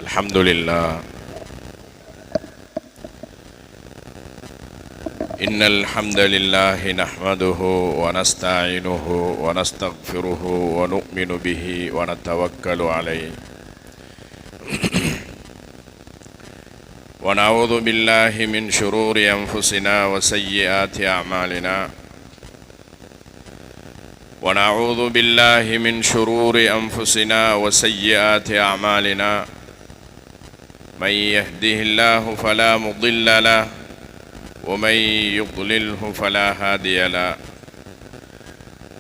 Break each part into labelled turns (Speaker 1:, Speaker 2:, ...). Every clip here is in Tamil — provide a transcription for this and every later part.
Speaker 1: الحمد لله إن الحمد لله نحمده ونستعينه ونستغفره ونؤمن به ونتوكل عليه ونعوذ بالله من شرور أنفسنا وسيئات أعمالنا ونعوذ بالله من شرور أنفسنا وسيئات أعمالنا من يهده الله فلا مضل له ومن يضلله فلا هادي له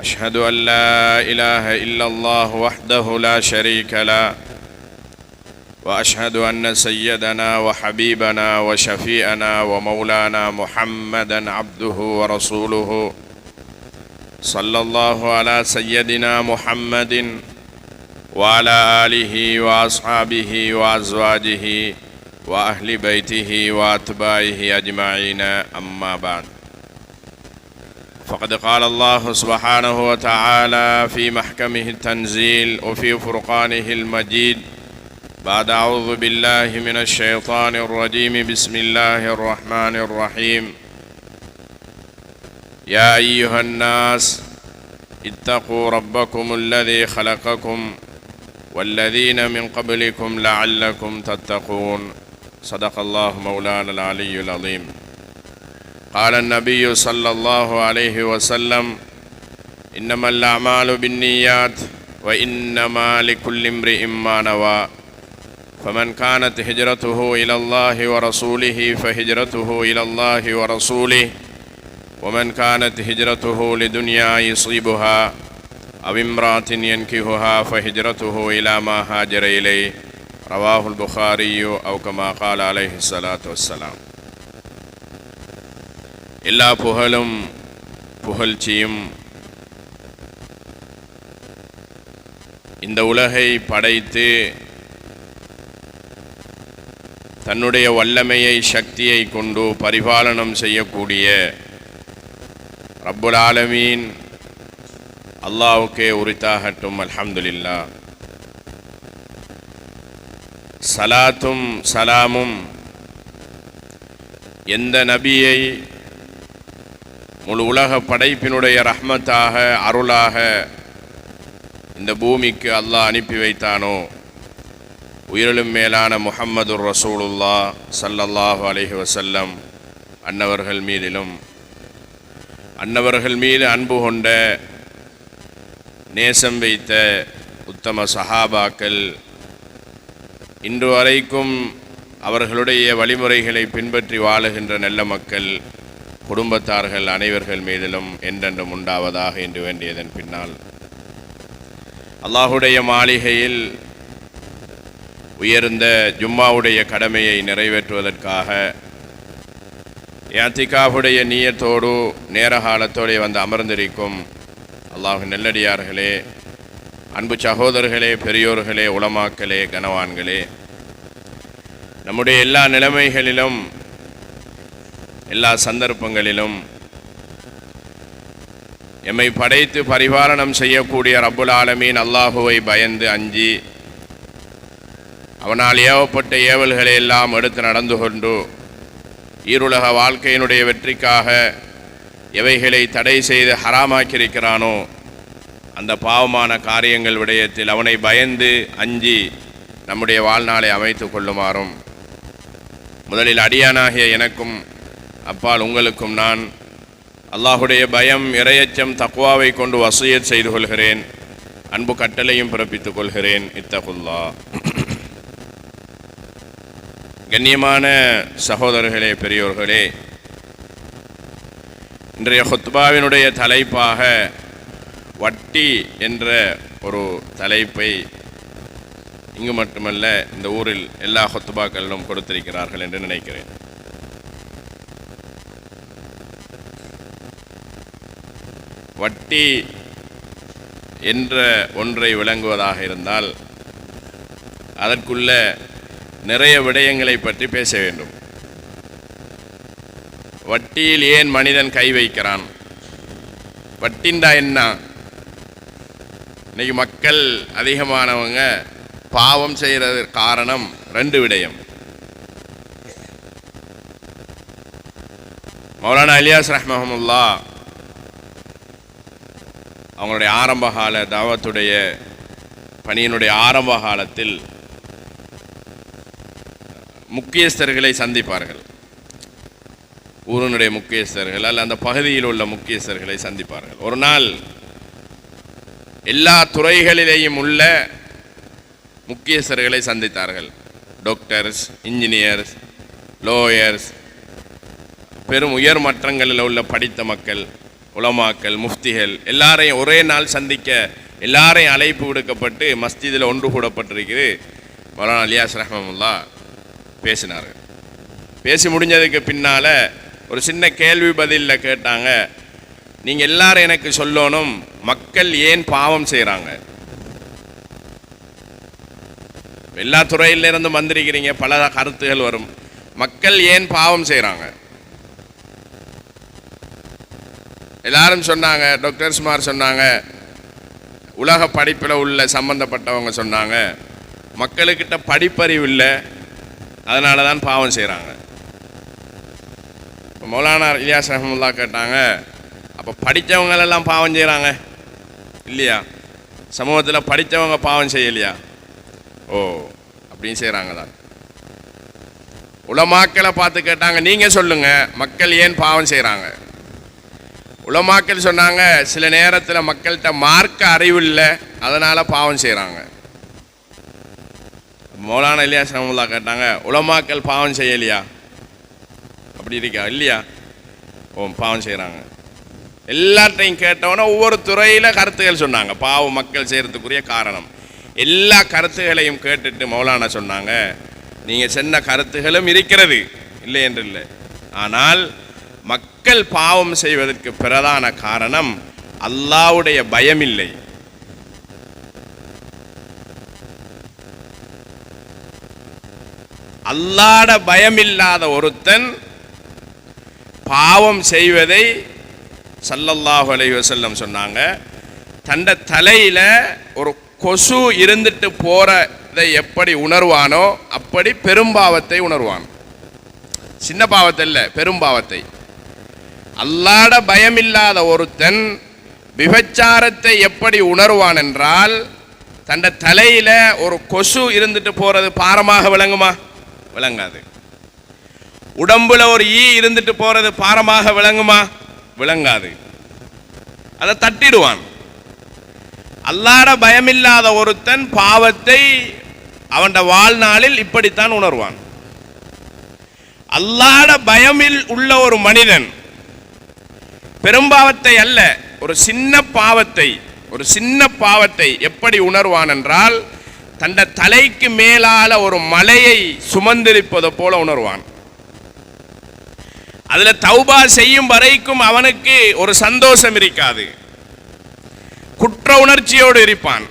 Speaker 1: أشهد أن لا إله إلا الله وحده لا شريك له وأشهد أن سيدنا وحبيبنا وشفيئنا ومولانا محمدا عبده ورسوله صلى الله على سيدنا محمد وعلى آله وأصحابه وأزواجه وأهل بيته وأتباعه أجمعين أما بعد فقد قال الله سبحانه وتعالى في محكمه التنزيل وفي فرقانه المجيد بعد أعوذ بالله من الشيطان الرجيم بسم الله الرحمن الرحيم يا أيها الناس اتقوا ربكم الذي خلقكم والذين من قبلكم لعلكم تتقون صدق الله مولانا العلي العظيم قال النبي صلى الله عليه وسلم إنما الأعمال بالنيات وإنما لكل امرئ ما نوى فمن كانت هجرته إلى الله ورسوله فهجرته إلى الله ورسوله ومن كانت هجرته لدنيا يصيبها أو امرأة ينكحها فهجرته إلى ما هاجر إليه رواه البخاري أو كما قال عليه الصلاة والسلام. எல்லா புகழும் புகழ்ச்சியும் இந்த உலகை படைத்து தன்னுடைய வல்லமையை சக்தியை கொண்டு பரிபாலனம் செய்யக்கூடிய ரப்புல் ஆலமீன் அல்லாஹ்வுக்கே உரித்தாகட்டும். அல்ஹம்துலில்லாஹ். சலாத்தும் சலாமும் எந்த நபியை முழு உலக படைப்பினுடைய ரஹ்மத்தாக அருளாக இந்த பூமிக்கு அல்லாஹ் அனுப்பி வைத்தானோ உயிரிலும் மேலான முஹம்மதுர் ரசூலுல்லாஹ் ஸல்லல்லாஹு அலைஹி வஸல்லம் அன்னவர்கள் மீதிலும் அன்னவர்கள் மீது அன்பு கொண்ட நேசம் வைத்த உத்தம சஹாபாக்கள் இன்று வரைக்கும் அவர்களுடைய வழிமுறைகளை பின்பற்றி வாழுகின்ற நல்ல மக்கள் குடும்பத்தார்கள் அனைவர்கள் மீதிலும் என்றென்றும் உண்டாவதாக என்று வேண்டியதன் பின்னால் அல்லாஹுடைய மாளிகையில் உயர்ந்த ஜும்மாவுடைய கடமையை நிறைவேற்றுவதற்காக இஅ்திகாஃபுடைய நியத்தோடு நேரகாலத்தோடு வந்து அமர்ந்திருக்கும் அல்லாஹ்வின் நல்லடியார்களே, அன்பு சகோதரர்களே, பெரியோர்களே, உலமாக்களே, கனவான்களே, நம்முடைய எல்லா நிலைமைகளிலும் எல்லா சந்தர்ப்பங்களிலும் எம்மை படைத்து பரிபாலனம் செய்யக்கூடிய ரப்புல் ஆலமீன் அல்லாஹுவை பயந்து அஞ்சி அவனால் ஏவப்பட்ட ஏவல்களை எல்லாம் எடுத்து நடந்து கொண்டு ஈருலக வாழ்க்கையினுடைய வெற்றிக்காக எவைகளை தடை செய்து ஹராமாக்கியிருக்கிறானோ அந்த பாவமான காரியங்கள் விடயத்தில் அவனை பயந்து அஞ்சி நம்முடைய வாழ்நாளை அமைத்து கொள்ளுமாறும் முதலில் அடியானாகிய எனக்கும் அப்பால் உங்களுக்கும் நான் அல்லாஹுடைய பயம், இறையச்சம், தக்வாவை கொண்டு வசியத் செய்து கொள்கிறேன். அன்பு கட்டளையும் பிறப்பித்துக் கொள்கிறேன். இத்தகுல்லாஹ். கண்ணியமான சகோதரர்களே, பெரியோர்களே, இன்றைய ஹுத்பாவினுடைய தலைப்பாக வட்டி என்ற ஒரு தலைப்பை இங்கு மட்டுமல்ல இந்த ஊரில் எல்லா ஹுத்பாக்களிலும் கொடுத்திருக்கிறார்கள் என்று நினைக்கிறேன். வட்டி என்ற ஒன்றை விளங்குவதாக இருந்தால் அதற்குள்ள நிறைய விடயங்களை பற்றி பேச வேண்டும். வட்டியில் ஏன் மனிதன் கை வைக்கிறான்? வட்டிண்டா என்ன? இன்னைக்கு மக்கள் அதிகமானவங்க பாவம் செய்கிறது காரணம் ரெண்டு விடயம். மௌலானா இலியாஸ் ரஹ்மஹுல்லா அவங்களுடைய ஆரம்பகால தாவத்துடைய பணியினுடைய ஆரம்ப காலத்தில் முக்கியஸ்தர்களை சந்திப்பார்கள். ஊரினுடைய முக்கியஸ்தர்கள் அல்ல அந்த பகுதியில் உள்ள முக்கியஸ்தர்களை சந்திப்பார்கள். ஒரு நாள் எல்லா துறைகளிலேயும் உள்ள முக்கியஸ்தர்களை சந்தித்தார்கள். டாக்டர்ஸ், இன்ஜினியர்ஸ், லோயர்ஸ், பெரும் உயர் மட்டங்களில் உள்ள படித்த மக்கள், உலமாக்கள், முஃப்திகள் எல்லாரையும் ஒரே நாள் சந்திக்க எல்லாரையும் அழைப்பு விடுக்கப்பட்டு மஸ்ஜிதில் ஒன்று கூடப்பட்டிருக்கிறது. மௌலானா இலியாஸ் ரஹ்மஹுல்லா பேசினார்கள். பேசி முடிஞ்சதுக்கு பின்னால் ஒரு சின்ன கேள்வி பதிலில் கேட்டாங்க, நீங்கள் எல்லாரும் எனக்கு சொல்லணும், மக்கள் ஏன் பாவம் செய்கிறாங்க? எல்லா துறையிலிருந்து வந்திருக்கிறீங்க, பல கருத்துகள் வரும். மக்கள் ஏன் பாவம் செய்கிறாங்க? எல்லாரும் சொன்னாங்க, டாக்டர்ஸ்மார் சொன்னாங்க, உலக படிப்பில் உள்ள சம்பந்தப்பட்டவங்க சொன்னாங்க, மக்களுக்கிட்ட படிப்பறிவு இல்லை, அதனால தான் பாவம் செய்கிறாங்க. மௌலானா இலியாஸ் ரஹ்மத்துல்லாஹ் கேட்டாங்க, அப்போ படித்தவங்களெல்லாம் பாவம் செய்கிறாங்க இல்லையா? சமூகத்தில் படித்தவங்க பாவம் செய்யலையா? ஓ, அப்படின்னு செய்கிறாங்க தான். உலமாக்களை பார்த்து கேட்டாங்க, நீங்கள் சொல்லுங்கள், மக்கள் ஏன் பாவம் செய்கிறாங்க? உலமாக்கள் சொன்னாங்க, சில நேரத்தில் மக்கள்கிட்ட மார்க்க அறிவு இல்லை, அதனால் பாவம் செய்கிறாங்க. மௌலானா இலியாஸ் ரஹ்மத்துல்லாஹ் கேட்டாங்க, உலமாக்கள் பாவம் செய்யலையா? அப்படி இருக்கா? இல்லையா? ஓ, பாவம் செய்கிறாங்க. எல்லாத்தையும் கேட்டவொன்னே ஒவ்வொரு துறையில் கருத்துகள் சொன்னாங்க, பாவம் மக்கள் செய்கிறதுக்குரிய காரணம். எல்லா கருத்துகளையும் கேட்டுட்டு மௌலானா சொன்னாங்க, நீங்கள் சொன்ன கருத்துகளும் இருக்கிறது, இல்லை என்று இல்லை. ஆனால் மக்கள் பாவம் செய்வதற்கு பிரதான காரணம் அல்லாஹ்வுடைய பயம் இல்லை. அல்லாஹ்வுடைய பயம் இல்லாத ஒருத்தன் பாவம் செய்வதை ஸல்லல்லாஹு அலைஹி வஸல்லம் சொன்னாங்க, தண்ட தலையில் ஒரு கொசு இருந்துட்டு போறதை எப்படி உணர்வானோ அப்படி பெரும்பாவத்தை உணர்வான். சின்ன பாவத்தை இல்லை, பெரும்பாவத்தை. அல்லாஹ்வுடைய பயமில்லாத ஒருத்தன் விபச்சாரத்தை எப்படி உணர்வான் என்றால், தண்ட தலையில் ஒரு கொசு இருந்துட்டு போறது பாரமாக விளங்குமா? விளங்காது. உடம்புல ஒரு ஈ இருந்துட்டு போறது பாரமாக விளங்குமா? விளங்காது. அதை தட்டிடுவான். அல்லாஹ்வுடைய பயமில்லாத ஒருத்தன் பாவத்தை அவன் வாழ்நாளில் இப்படித்தான் உணர்வான். அல்லாஹ்வுடைய பயமில் உள்ள ஒரு மனிதன் பெரும்பாவத்தை அல்ல, ஒரு சின்ன பாவத்தை எப்படி உணர்வான் என்றால், தண்ட தலைக்கு மேலால ஒரு மலையை சுமந்திருப்பது போல உணர்வான். அதுல தௌபா செய்யும் வரைக்கும் அவனுக்கு ஒரு சந்தோஷம் இருக்காது, குற்ற உணர்ச்சியோடு இருப்பான்.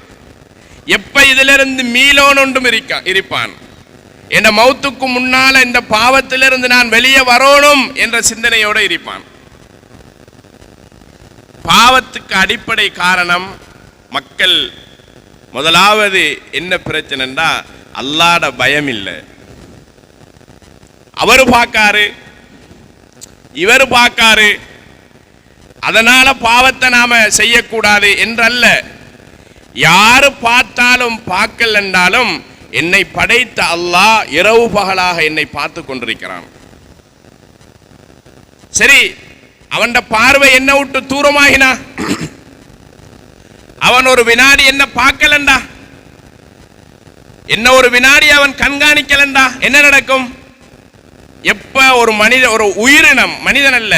Speaker 1: எப்ப இதிலிருந்து மீளோனொன்றும் இருப்பான். என் மௌத்துக்கு முன்னால இந்த பாவத்திலிருந்து நான் வெளியே வரணும் என்ற சிந்தனையோடு இருப்பான். பாவத்துக்கு அடிப்படை காரணம் மக்கள் முதலாவது என்ன பிரச்சனைன்னா, அல்லாஹ்வுடைய பயம் இல்லை. அவரு பார்க்காரு, இவர் பார்க்காரு, அதனால பாவத்தை நாம செய்யக்கூடாது என்றல்ல. யாரு பார்த்தாலும் பார்க்கல் என்றாலும் என்னை படைத்த அல்லாஹ் இரவு பகலாக என்னை பார்த்து கொண்டிருக்கிறான். சரி, அவன் பார்வை என்ன விட்டு தூரமாகினா, அவன் ஒரு வினாடி என்ன பார்க்கலண்டா, என்ன ஒரு வினாடி அவன் கண்காணிக்கலண்டா, என்ன நடக்கும்? எப்ப ஒரு ஒரு உயிரினம், மனிதன் அல்ல,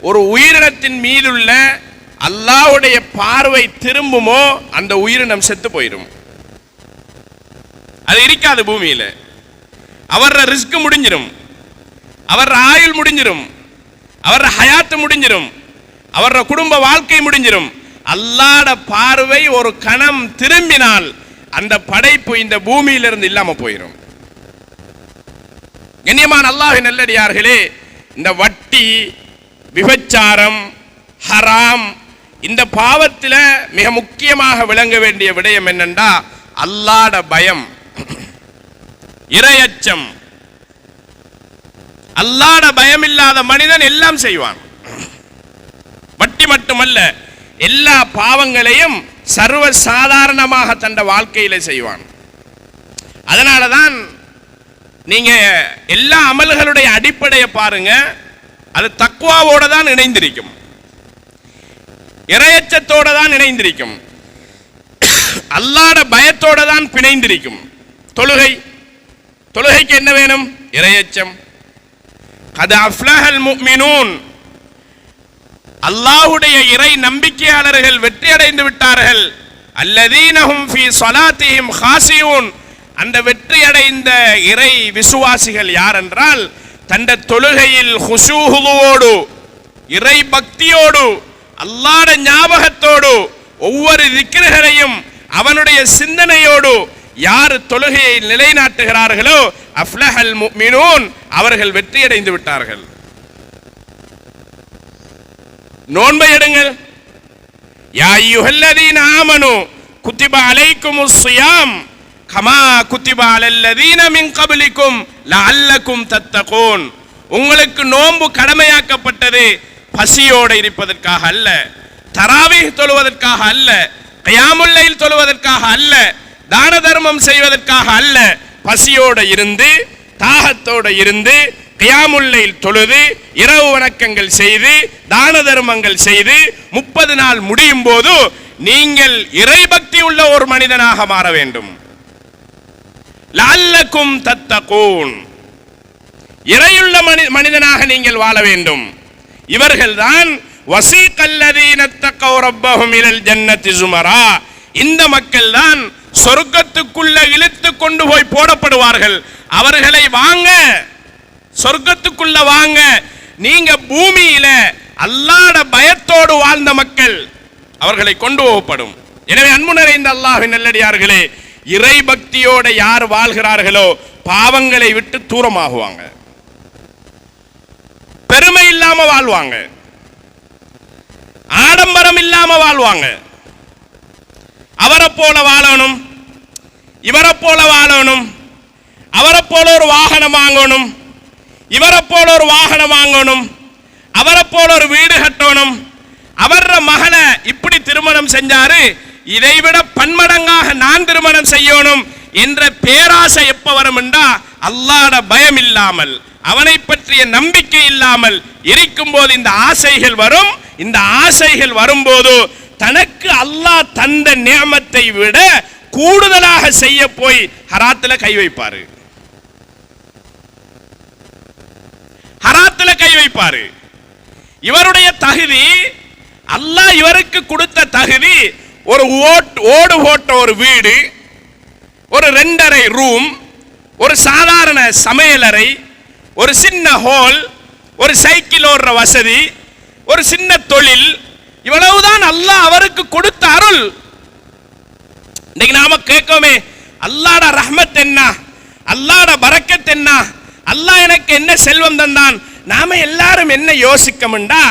Speaker 1: ஒரு உயிரினத்தின் மீதுள்ள அல்லாஹ்வுடைய பார்வை திரும்புமோ அந்த உயிரினம் செத்து போயிடும். அது இருக்காது பூமியில. அவர ரிஸ்க் முடிஞ்சிடும், அவர ஆயுள் முடிஞ்சிடும், அவர ஹயாத்து முடிஞ்சிடும், அவர குடும்ப வாழ்க்கை முடிஞ்சிடும். அல்லாஹ்வுடைய பார்வை ஒரு கணம் திரும்பினால் அந்த படைப்பு இந்த பூமியிலிருந்து இல்லாம போயிடும். கண்ணியமான அல்லாஹ்வின் நல்லடியார்களே, இந்த வட்டி, விபச்சாரம், ஹராம், இந்த பாவத்தில் மிக முக்கியமாக விளங்க வேண்டிய விடயம் என்னென்றா அல்லாஹ்வுடைய பயம். இரையச்சம். அல்லாஹ்ட பயம் இல்லாத மனிதன் எல்லாம் செய்வான். வட்டி மட்டுமல்ல, எல்லா பாவங்களையும் சர்வ சாதாரணமாக தன் வாழ்க்கையில செய்வான். அதனாலதான் நீங்க எல்லா அமல்களுடைய அடிப்படையை பாருங்க, அது தக்வாவோட தான் இணைந்திருக்கும், இரையச்சத்தோட தான் இணைந்திருக்கும், அல்லாஹ்ட பயத்தோட தான் பிணைந்திருக்கும். தொழுகைக்கு என்ன வேணும்? இரையச்சம். கத் அஃப்லஹல் முஃமினூன், அல்லாஹ்வுடைய இறை நம்பிக்கையாளர்கள் வெற்றி அடைந்து விட்டார்கள். அல்லதீனஹும் ஃபீ ஸலாத்திஹிம் காஷியூன், அந்த வெற்றி அடைந்த இறை விசுவாசிகள் யார் என்றால், தந்த தொழுகையில் ஹுஷூஹுவோடு, இறை பக்தியோடு, அல்லாஹ்வுடைய ஞாபகத்தோடு, ஒவ்வொரு திக்ருகளையும் அவனுடைய சிந்தனையோடு யார் தொழுகையை நிலைநாட்டுகிறார்களோ, அஃப்லஹல் முஃமினூன், அவர்கள் வெற்றி அடைந்து விட்டார்கள். நோன்பை எடுங்கள். யா அய்யுஹல்லதீன ஆமனு குத்திப அலைக்குமுஸ் ஸியாம் கமா குத்திப அலல்லதீன மின் கப்லிக்கும் லஅல்லக்கும் தத்தகூன். உங்களுக்கு நோன்பு கடமையாக்கப்பட்டது பசியோடு இருப்பதற்காக அல்ல, தராவீஹ் தொழுவதற்காக அல்ல, கியாமுல் லைல் தொழுவதற்காக அல்ல, தான தர்மம் செய்வதற்காக அல்ல. பசியோடு இருந்து, தாகத்தோடு இருந்து, கியாமுல் லைல் தொழுது, இரவு வணக்கங்கள் செய்து, தான தர்மங்கள் செய்து 30 நாள் முடியும் போது நீங்கள் இறை பக்தி உள்ள ஒரு மனிதனாக மாற வேண்டும். லஅல்லக்கும் தத்தகூன், இறையுள்ள மனிதனாக நீங்கள் வாழ வேண்டும். இவர்கள்தான் வஸீகல்லதீன தக்கவ் ரப்பஹும் இலல் ஜன்னத்தி ஸுமரா, இந்த மக்கள் தான் சொர்க்கத்துக்குள்ள இழுத்து கொண்டு போய் போடப்படுவார்கள். அவர்களை வாங்க, சொர்க்கத்துக்குள்ள வாங்க. நீங்க பூமியில அல்லாஹ்வுடைய பயத்தோடு வாழ்ந்த மக்கள், அவர்களை கொண்டு போகப்படும். எனவே அன்பு நிறைந்த அல்லாஹ்வின் நல்லடியார்களே, இறை பக்தியோடு யார் வாழ்கிறார்களோ பாவங்களை விட்டு தூரமாகுவாங்க, பெருமை இல்லாம வாழ்வாங்க, ஆடம்பரம் இல்லாம வாழ்வாங்க. அவரை போல வாழணும், இவரை போல வாழணும், அவரை போல ஒரு வாகனம் வாங்கணும், இவரை போல ஒரு வாகனம் வாங்கணும், அவரை போல ஒரு வீடு கட்டணும், அவர மகளை இப்படி திருமணம் செஞ்சாரு, இதைவிட பன்மடங்காக நான் திருமணம் செய்யணும் என்ற பேராசை எப்ப வரும் என்றா, அல்லாஹ்வுடைய பயம் இல்லாமல், அவனை பற்றிய நம்பிக்கை இல்லாமல் இருக்கும் போது இந்த ஆசைகள் வரும். இந்த ஆசைகள் வரும்போது தனக்கு அல்லாஹ் தந்த நியமத்தை விட கூடுதலாக செய்ய போய் ஹராத்துல கை வைப்பாரு, ஹராத்துல கை வைப்பாரு. இவருடைய தகுதி, அல்லாஹ் இவருக்கு கொடுத்த தகுதி, ஒரு ஓடு போட்ட ஒரு வீடு, ஒரு 2.5 ரூம், ஒரு சாதாரண சமையலறை, ஒரு சின்ன ஹால், ஒரு சைக்கிள் ஓடுற வசதி, ஒரு சின்ன தொழில், இவ்வளவுதான் அல்லாஹ் அவருக்கு கொடுத்த அருள். இன்னைக்கு நாம கேட்கோமே, அல்லாஹ்வுடைய ரஹ்மத் என்ன, அல்லாஹ்வுடைய பரக்கத் என்ன, அல்லாஹ் எனக்கு என்ன செல்வம் தந்தான். நாம எல்லாரும் என்ன யோசிக்கமுண்டா,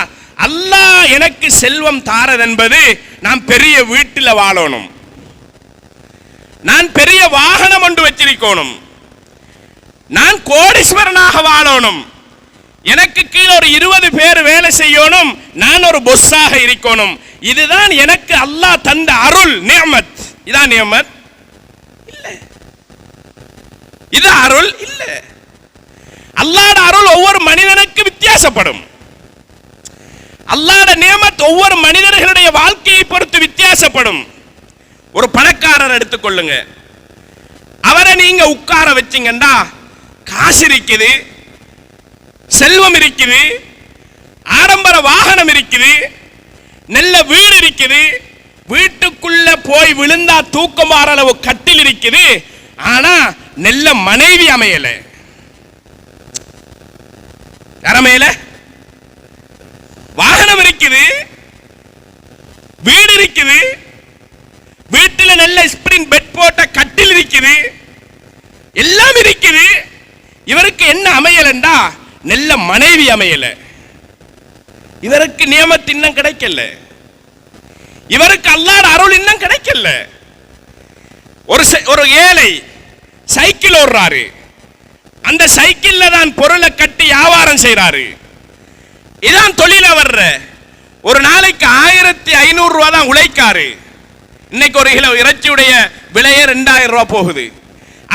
Speaker 1: அல்லாஹ் எனக்கு செல்வம் தாரது என்பது நான் பெரிய வீட்டில் வாழணும், நான் பெரிய வாகனம் ஒன்று வச்சிருக்கணும், நான் கோடீஸ்வரனாக வாழணும், எனக்கு கீழே ஒரு 20 பேர் வேலை செய்யணும், நான் ஒரு பொஸ்ஸாக இருக்கணும். இதுதான் எனக்கு அல்லாஹ் தந்த அருள், நியமத். இதான் நியமத் இல்ல, இது அருள் இல்ல. அல்லாஹ்வுடைய அருள் ஒவ்வொரு மனிதனுக்கு வித்தியாசப்படும். அல்லாஹ்வுடைய நியமத் ஒவ்வொரு மனிதர்களுடைய வாழ்க்கையை பொறுத்து வித்தியாசப்படும். ஒரு பணக்காரர் எடுத்துக்கொள்ளுங்க, அவரை நீங்க உட்கார வச்சீங்கன்னா காசு இருக்குது, செல்வம் இருக்குது, ஆடம்பர வாகனம் இருக்குது, நல்ல வீடு இருக்குது, வீட்டுக்குள்ள போய் விழுந்தா தூக்கம் வர அளவு கட்டில் இருக்குது, ஆனா நல்ல மனைவி அமையல. அமையல. வாகனம் இருக்குது, வீடு இருக்குது, வீட்டில் நல்ல ஸ்பிரிங் பெட் போட்ட கட்டில் இருக்குது, எல்லாம் இருக்குது. இவருக்கு என்ன அமையலண்டா, நல்ல மனைவி அமையல. இவருக்கு நியமத் இன்னும் கிடைக்கல, இவருக்கு அல்லாஹ்வுடைய அருள் இன்னும் கிடைக்கல. ஒரு ஏழை சைக்கிள் ஓடுறாரு,
Speaker 2: அந்த சைக்கிள்ல தான் பொருளை கட்டி வியாபாரம் செய்யறாரு. இதான் தொழில வர்ற. ஒரு நாளைக்கு 1500 ரூபாய் தான் உழைக்காரு. இன்னைக்கு ஒரு கிலோ இறைச்சியுடைய விலையே 2000 ரூபாய் போகுது.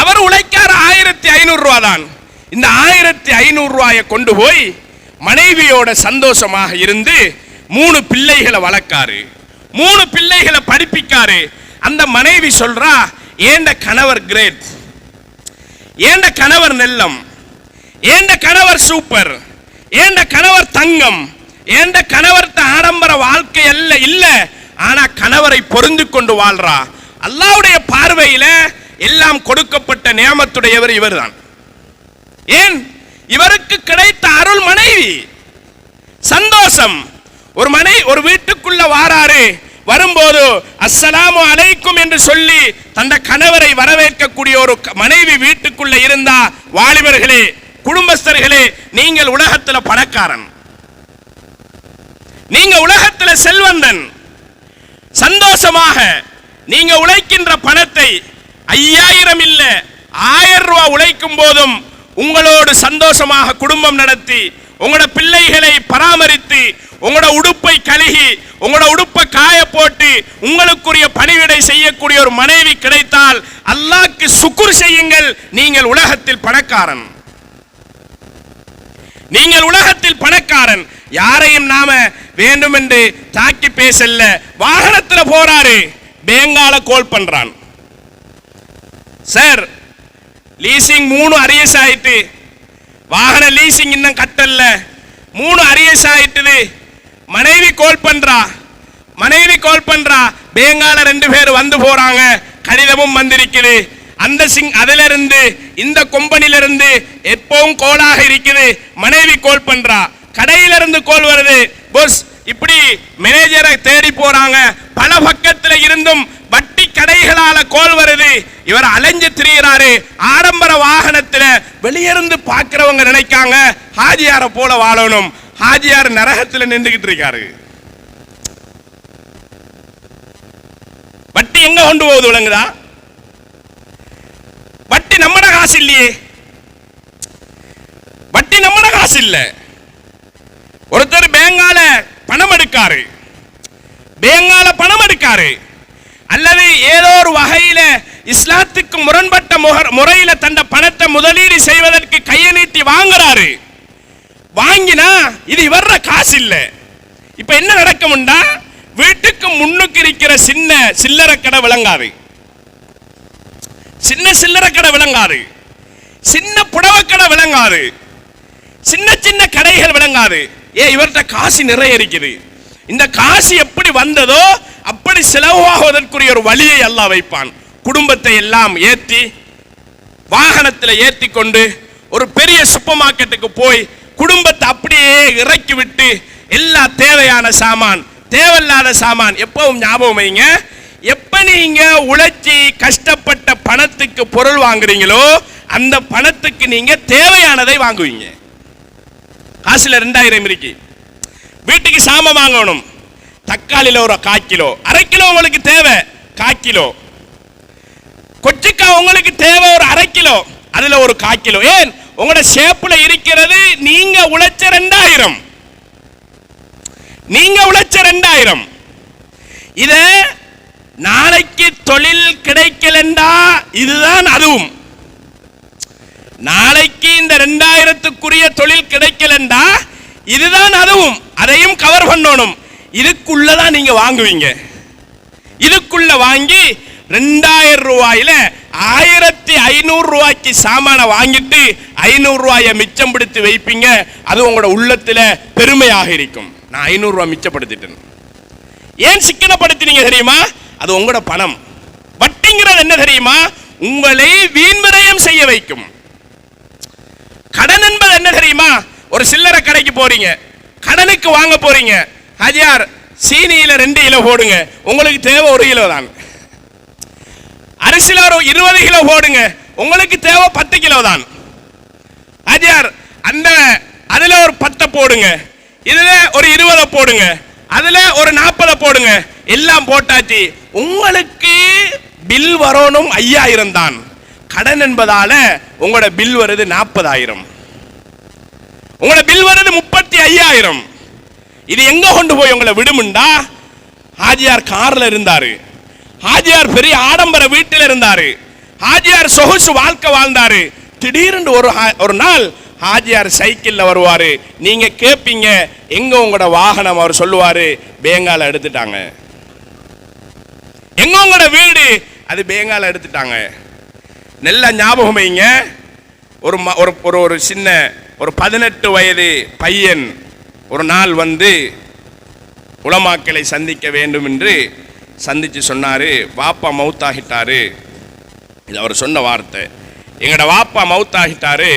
Speaker 2: அவர் உழைக்காரு 1500 ரூபாய் தான். இந்த 1500 ரூபாயை கொண்டு போய் மனைவியோட சந்தோஷமாக இருந்து 3 பிள்ளைகளை வளர்க்காரு, 3 பிள்ளைகளை படிப்பிக்காரு. அந்த மனைவி சொல்றா, ஏண்ட கணவர் கிரேட், ஏண்ட கணவர் நெல்லம், ஏண்ட கணவர் சூப்பர், ஏண்ட கணவர் தங்கம், ஏண்ட கணவர்த்த ஆடம்பர வாழ்க்கை அல்ல இல்ல, ஆனா கணவரை பொருந்து கொண்டு வாழ்றா. அல்லாஹ்வுடைய பார்வையில எல்லாம் கொடுக்கப்பட்ட நியமத்துடையவர் இவர்தான். ஏன்? இவருக்கு கிடைத்த அருள் மனைவி. சந்தோஷம். ஒரு வீட்டுக்குள்ள வாராரு, வரும்போது அஸ்ஸலாமு அலைக்கும் என்று சொல்லி தந்த கணவரை வரவேற்கக்கூடிய ஒரு மனைவி வீட்டுக்குள்ள இருந்தா, வாலிபர்களே, குடும்பஸ்தர்களே, நீங்கள் உலகத்துல பணக்காரன், நீங்க உலகத்துல செல்வந்தன். சந்தோஷமாக நீங்க உழைக்கின்ற பணத்தை 5000 இல்ல 1000 ரூபாய் உழைக்கும் போதும் உங்களோடு சந்தோஷமாக குடும்பம் நடத்தி, உங்களோட பிள்ளைகளை பராமரித்து, உங்களோட உடுப்பை கழுகி, உங்களோட உடுப்பை காய போட்டு உங்களுக்குரிய பணிவிடை செய்யக்கூடிய ஒரு மனைவி கிடைத்தால் அல்லாஹ்க்கு சுக்ர் செய்யுங்கள். நீங்கள் உலகத்தில் பணக்காரன், நீங்கள் உலகத்தில் பணக்காரன். யாரையும் நாம வேண்டும் என்று தாக்கி பேசல. வாகனத்தில் போறாரு, பேங்கால கோல் பண்றான், சார் லீசிங் 3 அரியஸ் ஆயிட்டு, வாகன லீசிங் இன்னும் கட்டல, 3 அரியஸ் ஆயிட்டுது. மனைவி கோல் பண்றா, பேங்கால 2 பேர் வந்து போறாங்க, கடிதமும் வந்திருக்குது. அந்த அதுல இருந்து இந்த கம்பெனில இருந்து எப்பவும் கோலாக இருக்குது. மனைவி கோல் பண்றா, கடையில இருந்து கோல் வருது, boss இப்படி மேனேஜரை தேடி போறாங்க. பல பக்கத்துல இருந்தும் வட்டி கடைகளால கோல் வருது. இவர் அலைஞ்சு திரிகிறாரு ஆடம்பர வாகனத்துல. வெளியிருந்து பார்க்கிறவங்க நினைக்காங்க ஹாஜியார போல வாழணும். ஹாஜியார் நரகத்துல நின்றுகிட்டு இருக்காரு. வட்டி எங்க கொண்டு போகுது விளங்குதா? வட்டி நம்மட காசு இல்லையே, வட்டி நம்மட காசு இல்ல. ஒருத்தர் பேங்கால பணம் எடுக்காரு, அல்லது ஏதோ ஒரு வகையில இஸ்லாத்துக்கு முரண்பட்ட முறையில தந்த பணத்தை முதலீடு செய்வதற்கு கையை நீட்டி வாங்குறாரு. வாங்கினா இது இவர காசு இல்ல. இப்ப என்ன நடக்கும்டா, வீட்டுக்கு முன்னுக்கு இருக்கிற சின்ன சில்லறை கடை விளங்காது, சின்ன சில்லறை கடை விளங்காது, சின்ன புடவை கடை விளங்காது, சின்ன சின்ன கடைகள் விளங்காது. இவர்கிட்ட காசு நிறைய இருக்குது. இந்த காசு எப்படி வந்ததோ அப்படி செலவாகுவதற்குரிய ஒரு வழியை அல்லாஹ் வைப்பான். குடும்பத்தை எல்லாம் ஏற்றி வாகனத்தில் ஏற்றி கொண்டு ஒரு பெரிய சூப்பர் மார்க்கெட்டுக்கு போய் குடும்பத்தை அப்படியே இறக்கி விட்டு எல்லா தேவையான சாமான், தேவையில்லாத சாமான் எப்பவும் ஞாபகம் வைங்க. எப்ப நீங்க உழைச்சி கஷ்டப்பட்ட பணத்துக்கு பொருள் வாங்குறீங்களோ அந்த பணத்துக்கு நீங்க தேவையானதை வாங்குவீங்க. காசுல 2000 இருக்கு, வீட்டுக்கு சாமான் வாங்கணும். தக்காளியில ஒரு 1/4 கிலோ, 1/2 கிலோ உங்களுக்கு தேவை, 1/4 கிலோ. கொச்சிக்காய் உங்களுக்கு தேவை ஒரு 1/2 கிலோ, அதுல ஒரு 1/4 கிலோ. ஏன்? உங்களோட ஷேப்ல இருக்கிறது நீங்க உழைச்ச 2000, நீங்க உழைச்ச 2000. இத நாளைக்கு தொழில் கிடைக்கலண்டா இதுதான் அதுவும். நாளைக்கு இந்த 2000க்குரிய தொழில் கிடைக்கலண்டா இதுதான் அதுவும். அதையும் கவர் பண்ணணும். இதுக்குள்ளதான் நீங்க வாங்குவீங்க. இதுக்குள்ள வாங்கி 2000 ரூபாயில 1500 ரூபாய்க்கு சாமான வாங்கிட்டு 500 ரூபாயை மிச்சம் பிடித்து வைப்பீங்க. அது உங்களோட உள்ளத்துல பெருமையாக இருக்கும். நான் 500 ரூபாய் மிச்சப்படுத்திட்டேன். ஏன் சிக்கனப்படுத்தினீங்க தெரியுமா? அது உங்களோட பணம். வட்டிங்கிறது என்ன தெரியுமா? உங்களை வீண்விரயம் செய்ய வைக்கும். கடன் என்பது என்ன தெரியுமா? ஒரு சில்லறை கடைக்கு போறீங்க, கடனுக்கு வாங்க போறீங்க. ஹாஜியார் சீனியில 2 கிலோ போடுங்க, உங்களுக்கு தேவை 1 கிலோ தான். அரிசியில ஒரு 20 கிலோ போடுங்க, உங்களுக்கு தேவை 10 கிலோ தான். ஹாஜியார் அதுல ஒரு 10 போடுங்க, இதுல ஒரு 20 போடுங்க, அதுல ஒரு 40 போடுங்க. எல்லாம் போட்டாச்சு. உங்களுக்கு பில் வரணும் 5000 தான். கடன் என்பதால உங்களோட பில் வருது 40,000, உங்களோட பில் வருது 35,000. இது எங்க கொண்டு போய் உங்களை விடுமுண்டா? ஹாஜியார் கார்ல இருந்தாரு, ஹாஜியார் பெரிய ஆடம்பர வீட்டில் இருந்தாரு, ஹாஜியார் சொகுசு வாழ்க்கை வாழ்ந்தாரு. திடீர்னு ஒரு நாள் ஹாஜியார் சைக்கிள்ல வருவாரு. நீங்க கேட்பீங்க எங்க உங்களோட வாகனம்? அவர் சொல்லுவாரு பேங்கால எடுத்துட்டாங்க. எங்க உங்களோட வீடு? அது பேங்கால எடுத்துட்டாங்க. நல்ல ஞாபகம் வைங்க. ஒரு சின்ன ஒரு 18 வயது பையன் ஒரு நாள் வந்து உலமாக்களை சந்திக்க வேண்டும் என்று சந்திச்சு சொன்னாரு, வாப்பா மௌத்தாகிட்டாரு. இது அவர் சொன்ன வார்த்தை. எங்கட வாப்பா மௌத்தாகிட்டாரு,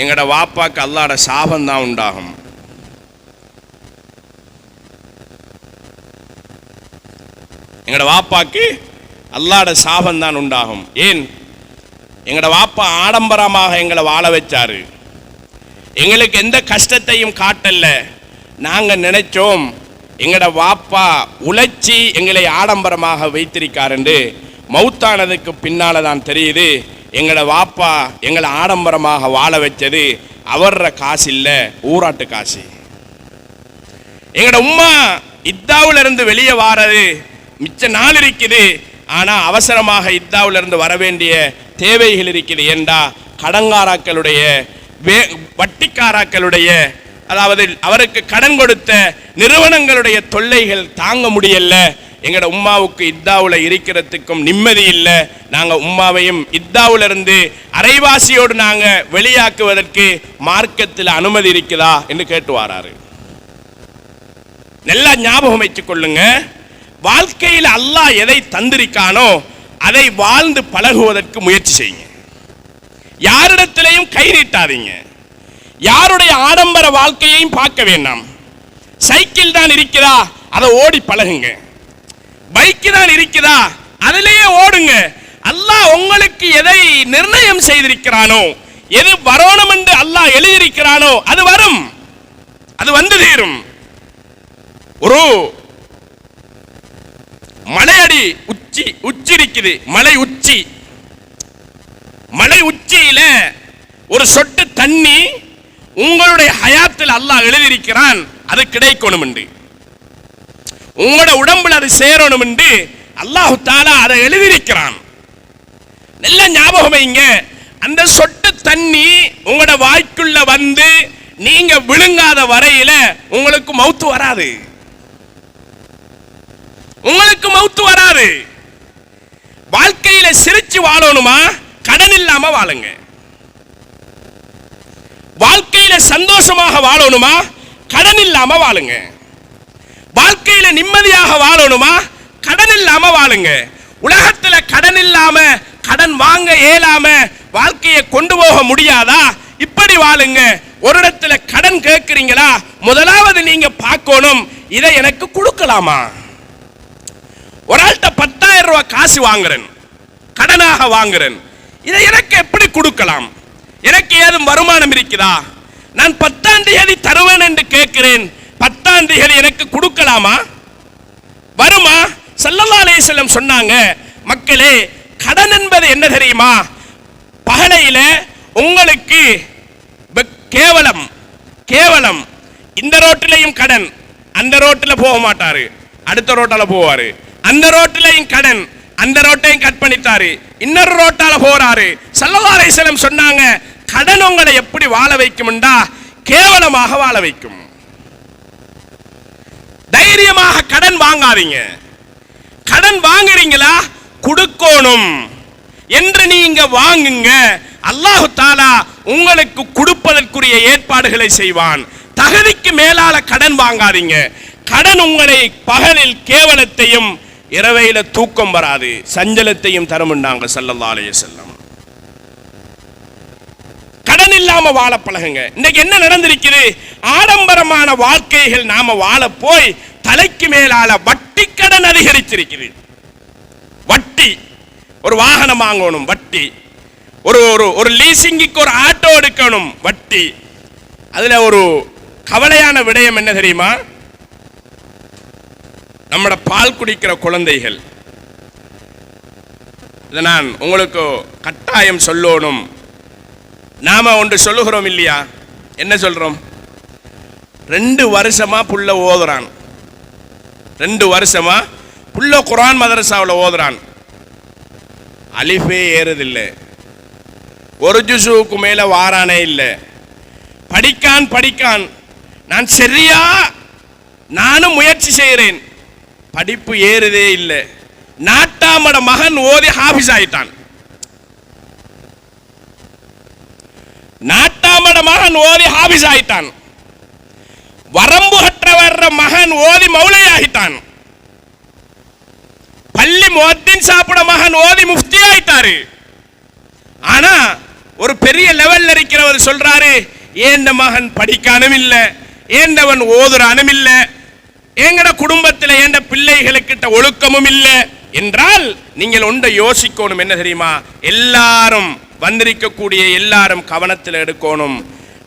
Speaker 2: எங்கட வாப்பாக்கு அல்லாஹ்வோட சாபம் தான் உண்டாகும். எங்கட வாப்பாக்கு அல்லாஹ்வோட சாபம் தான் உண்டாகும். ஏன்? எங்கட வாப்பா ஆடம்பரமாக எங்களை வாழ வச்சாரு, எங்களுக்கு எந்த கஷ்டத்தையும் காட்டல. நாங்க நினைச்சோம் எங்கட வாப்பா உழைச்சி எங்களை ஆடம்பரமாக வைத்திருக்கார் என்று. மௌத்தானதுக்கு பின்னால தான் தெரியுது எங்கட வாப்பா எங்களை ஆடம்பரமாக வாழ வச்சது அவர காசு இல்ல, ஊராட்டு காசு. எங்கட உம்மா இத்தாவுல இருந்து வெளியே வாரது மிச்ச நாள் இருக்குது, ஆனா அவசரமாக இத்தாவுல இருந்து வர வேண்டிய தேவைகள் இருக்குது. ஏண்டா கடங்காராக்களுடைய வட்டிக்காராக்களுடைய, அதாவது அவருக்கு கடன் கொடுத்த நிறுவனங்களுடைய தொல்லைகள் தாங்க முடியல. எங்கட உம்மாவுக்கு இத்தாவுல இருக்கிறதுக்கும் நிம்மதி இல்லை. நாங்க உம்மாவையும் இத்தாவுல இருந்து அரைவாசியோடு நாங்க வெளியாக்குவதற்கு மார்க்கத்தில் அனுமதி இருக்குதா என்று கேட்டு வாராரு. நல்லா ஞாபகம் வைத்துக் கொள்ளுங்க, வாழ்க்கையில் அல்லாஹ் எதை தந்திருக்கானோ அதை வாழ்ந்து பழகுவதற்கு முயற்சி செய்யுங்க. யாரிடத்திலையும் கை நீட்டாதீங்க, யாருடைய ஆடம்பர வாழ்க்கையையும் பார்க்க வேண்டாம். சைக்கிள் தான் இருக்கிறதா அதை ஓடி பழகுங்க, பைக்கு தான் இருக்குதா அதிலேயே ஓடுங்க. அல்லாஹ் உங்களுக்கு எதை நிர்ணயம் செய்திருக்கிறானோ, எது வரணும் என்று அல்லாஹ் எழுதியிருக்கிறானோ அது வரும், அது வந்து தீரும். ஒரு மலையடி உச்சி இருக்குது, மலை உச்சியில ஒரு சொட்டு தண்ணி உங்களுடைய ஹயாத்தில் அல்லாஹ் எழுதியிருக்கிறான், அது கிடைக்கணும் என்று. உங்களோட உடம்புல அது சேரணும் என்று அல்லாஹ் தஆலா அதை எழுதியிருக்கிறான். நல்ல ஞாபகம் வைங்க, அந்த சொட்டு தண்ணி உங்களோட வாய்க்குள்ள வந்து நீங்க விழுங்காத வரையில உங்களுக்கு மௌத்து வராது, உங்களுக்கு மௌத்து வராது. வாழ்க்கையில சிரிச்சு வாழணுமா? கடன் இல்லாம வாழுங்க. வாழ்க்கையில சந்தோஷமாக வாழணுமா? கடன் இல்லாம வாழுங்க. வாழ்க்கையில நிம்மதியாக வாழணுமா? கடன் இல்லாம வாழுங்க. உலகத்துல கடன் இல்லாம, கடன் வாங்க இயலாம வாழ்க்கையை கொண்டு போக முடியாதா? இப்படி வாழுங்க. ஒரு இடத்துல கடன் கேட்கிறீங்களா, முதலாவது நீங்க பார்க்கணும், இதை எனக்கு கொடுக்கலாமா? ஒரு ஆள்கிட்ட 10,000 ரூபாய் காசு வாங்குறேன், கடனாக வாங்குறேன், இதை எனக்கு எப்படி கொடுக்கலாம்? எனக்கு ஏதும் வருமானம் இருக்குதா? நான் 10ஆம் தேதி தருவேன் என்று கேட்கிறேன், 10ஆம் தேதி எனக்கு கொடுக்கலாமா? வருமா? ஸல்லல்லாஹு அலைஹி வஸல்லம் சொன்னாங்க, மக்களே கடன் என்பது என்ன தெரியுமா? பகலையில உங்களுக்கு கேவலம் இந்த ரோட்டிலையும் கடன், அந்த ரோட்டில் போக மாட்டாரு, அடுத்த ரோட்டால போவாரு. அந்த ரோட்டிலையும் கடன், அந்த ரோட்டையும் கட் பண்ணிட்டாரு, இன்னொரு ரோட்டால போறாரு. ஸல்லல்லாஹு அலைஹி வஸல்லம் சொன்னாங்க, கடன் உங்களை எப்படி வாழ வைக்கும்டா? கேவலமாக வாழ வைக்கும். தைரியமாக கடன் வாங்காதீங்க. கடன் வாங்குறீங்களா, கொடுக்கணும் என்று நீங்க வாங்குங்க. அல்லாஹ் தஆலா உங்களுக்கு கொடுப்பதற்குரிய ஏற்பாடுகளை செய்வான். தகுதிக்கு மேலால கடன் வாங்காதீங்க. கடன் உங்களை பகலில் கேவலத்தையும் இரவையில தூக்கம் வராது, சஞ்சலத்தையும் தரும்னாங்க ஸல்லல்லாஹு அலைஹி வஸல்லம். கடன் இல்லாம வாழ பழகுங்க. இன்னைக்கு என்ன நடந்திருக்குது? ஆடம்பரமான வாழ்க்கைகள் நாம வாழ போய் தலைக்கு மேலால வட்டி கடன் அதிகரிச்சிருக்குது. வட்டி, ஒரு வாகனம் வாங்கணும் வட்டி, ஒரு லீசிங்குக்கு ஒரு ஆட்டோ எடுக்கணும் வட்டி. அதுல ஒரு கவலையான விடயம் என்ன தெரியுமா? நம்மட பால் குடிக்கிற குழந்தைகள் இதை நான் உங்களுக்கு கட்டாயம் சொல்லணும். நாம ஒன்று சொல்லுகிறோம் இல்லையா? என்ன சொல்றோம்? 2 வருஷமா புள்ள ஓதுறான், 2 வருஷமா புள்ள குர்ஆன் மதரசாவில் ஓதுறான், அலிஃபே ஏறுதில்லை, ஒரு ஜுஸுக்கு மேல வாரானே இல்லை, படிக்கான். நான் சரியா நானும் முயற்சி செய்கிறேன், படிப்பு ஏறுதே இல்லை. நாட்டாமட மகன் ஓதி ஹாஃபிஸ் ஆயிட்டான், நாட்டாமட மகன் ஓதி ஹாஃபிஸ் ஆயிட்டான். வரம்பு கற்ற வர்ற மகன் ஓதி மௌலை ஆகிட்டான். பள்ளி முஅத்தின் சாப்பிட மகன் ஓதி முஃப்தி ஆயிட்டாரு. ஆனா ஒரு பெரிய லெவல்ல இருக்கிறவர் சொல்றாரு, ஏண்ட மகன் படிக்கானும் இல்லை, ஏண்டவன் ஓதுறானும் இல்லை, எங்கட குடும்பத்தில் ஏண்ட பிள்ளைகளுக்கிட்ட ஒழுக்கமும் இல்லை என்றால் நீங்கள் ஒன்றை யோசிக்கணும். என்ன தெரியுமா? எல்லாரும் வந்திருக்கக்கூடிய எல்லாரும் கவனத்தில் எடுக்கணும்.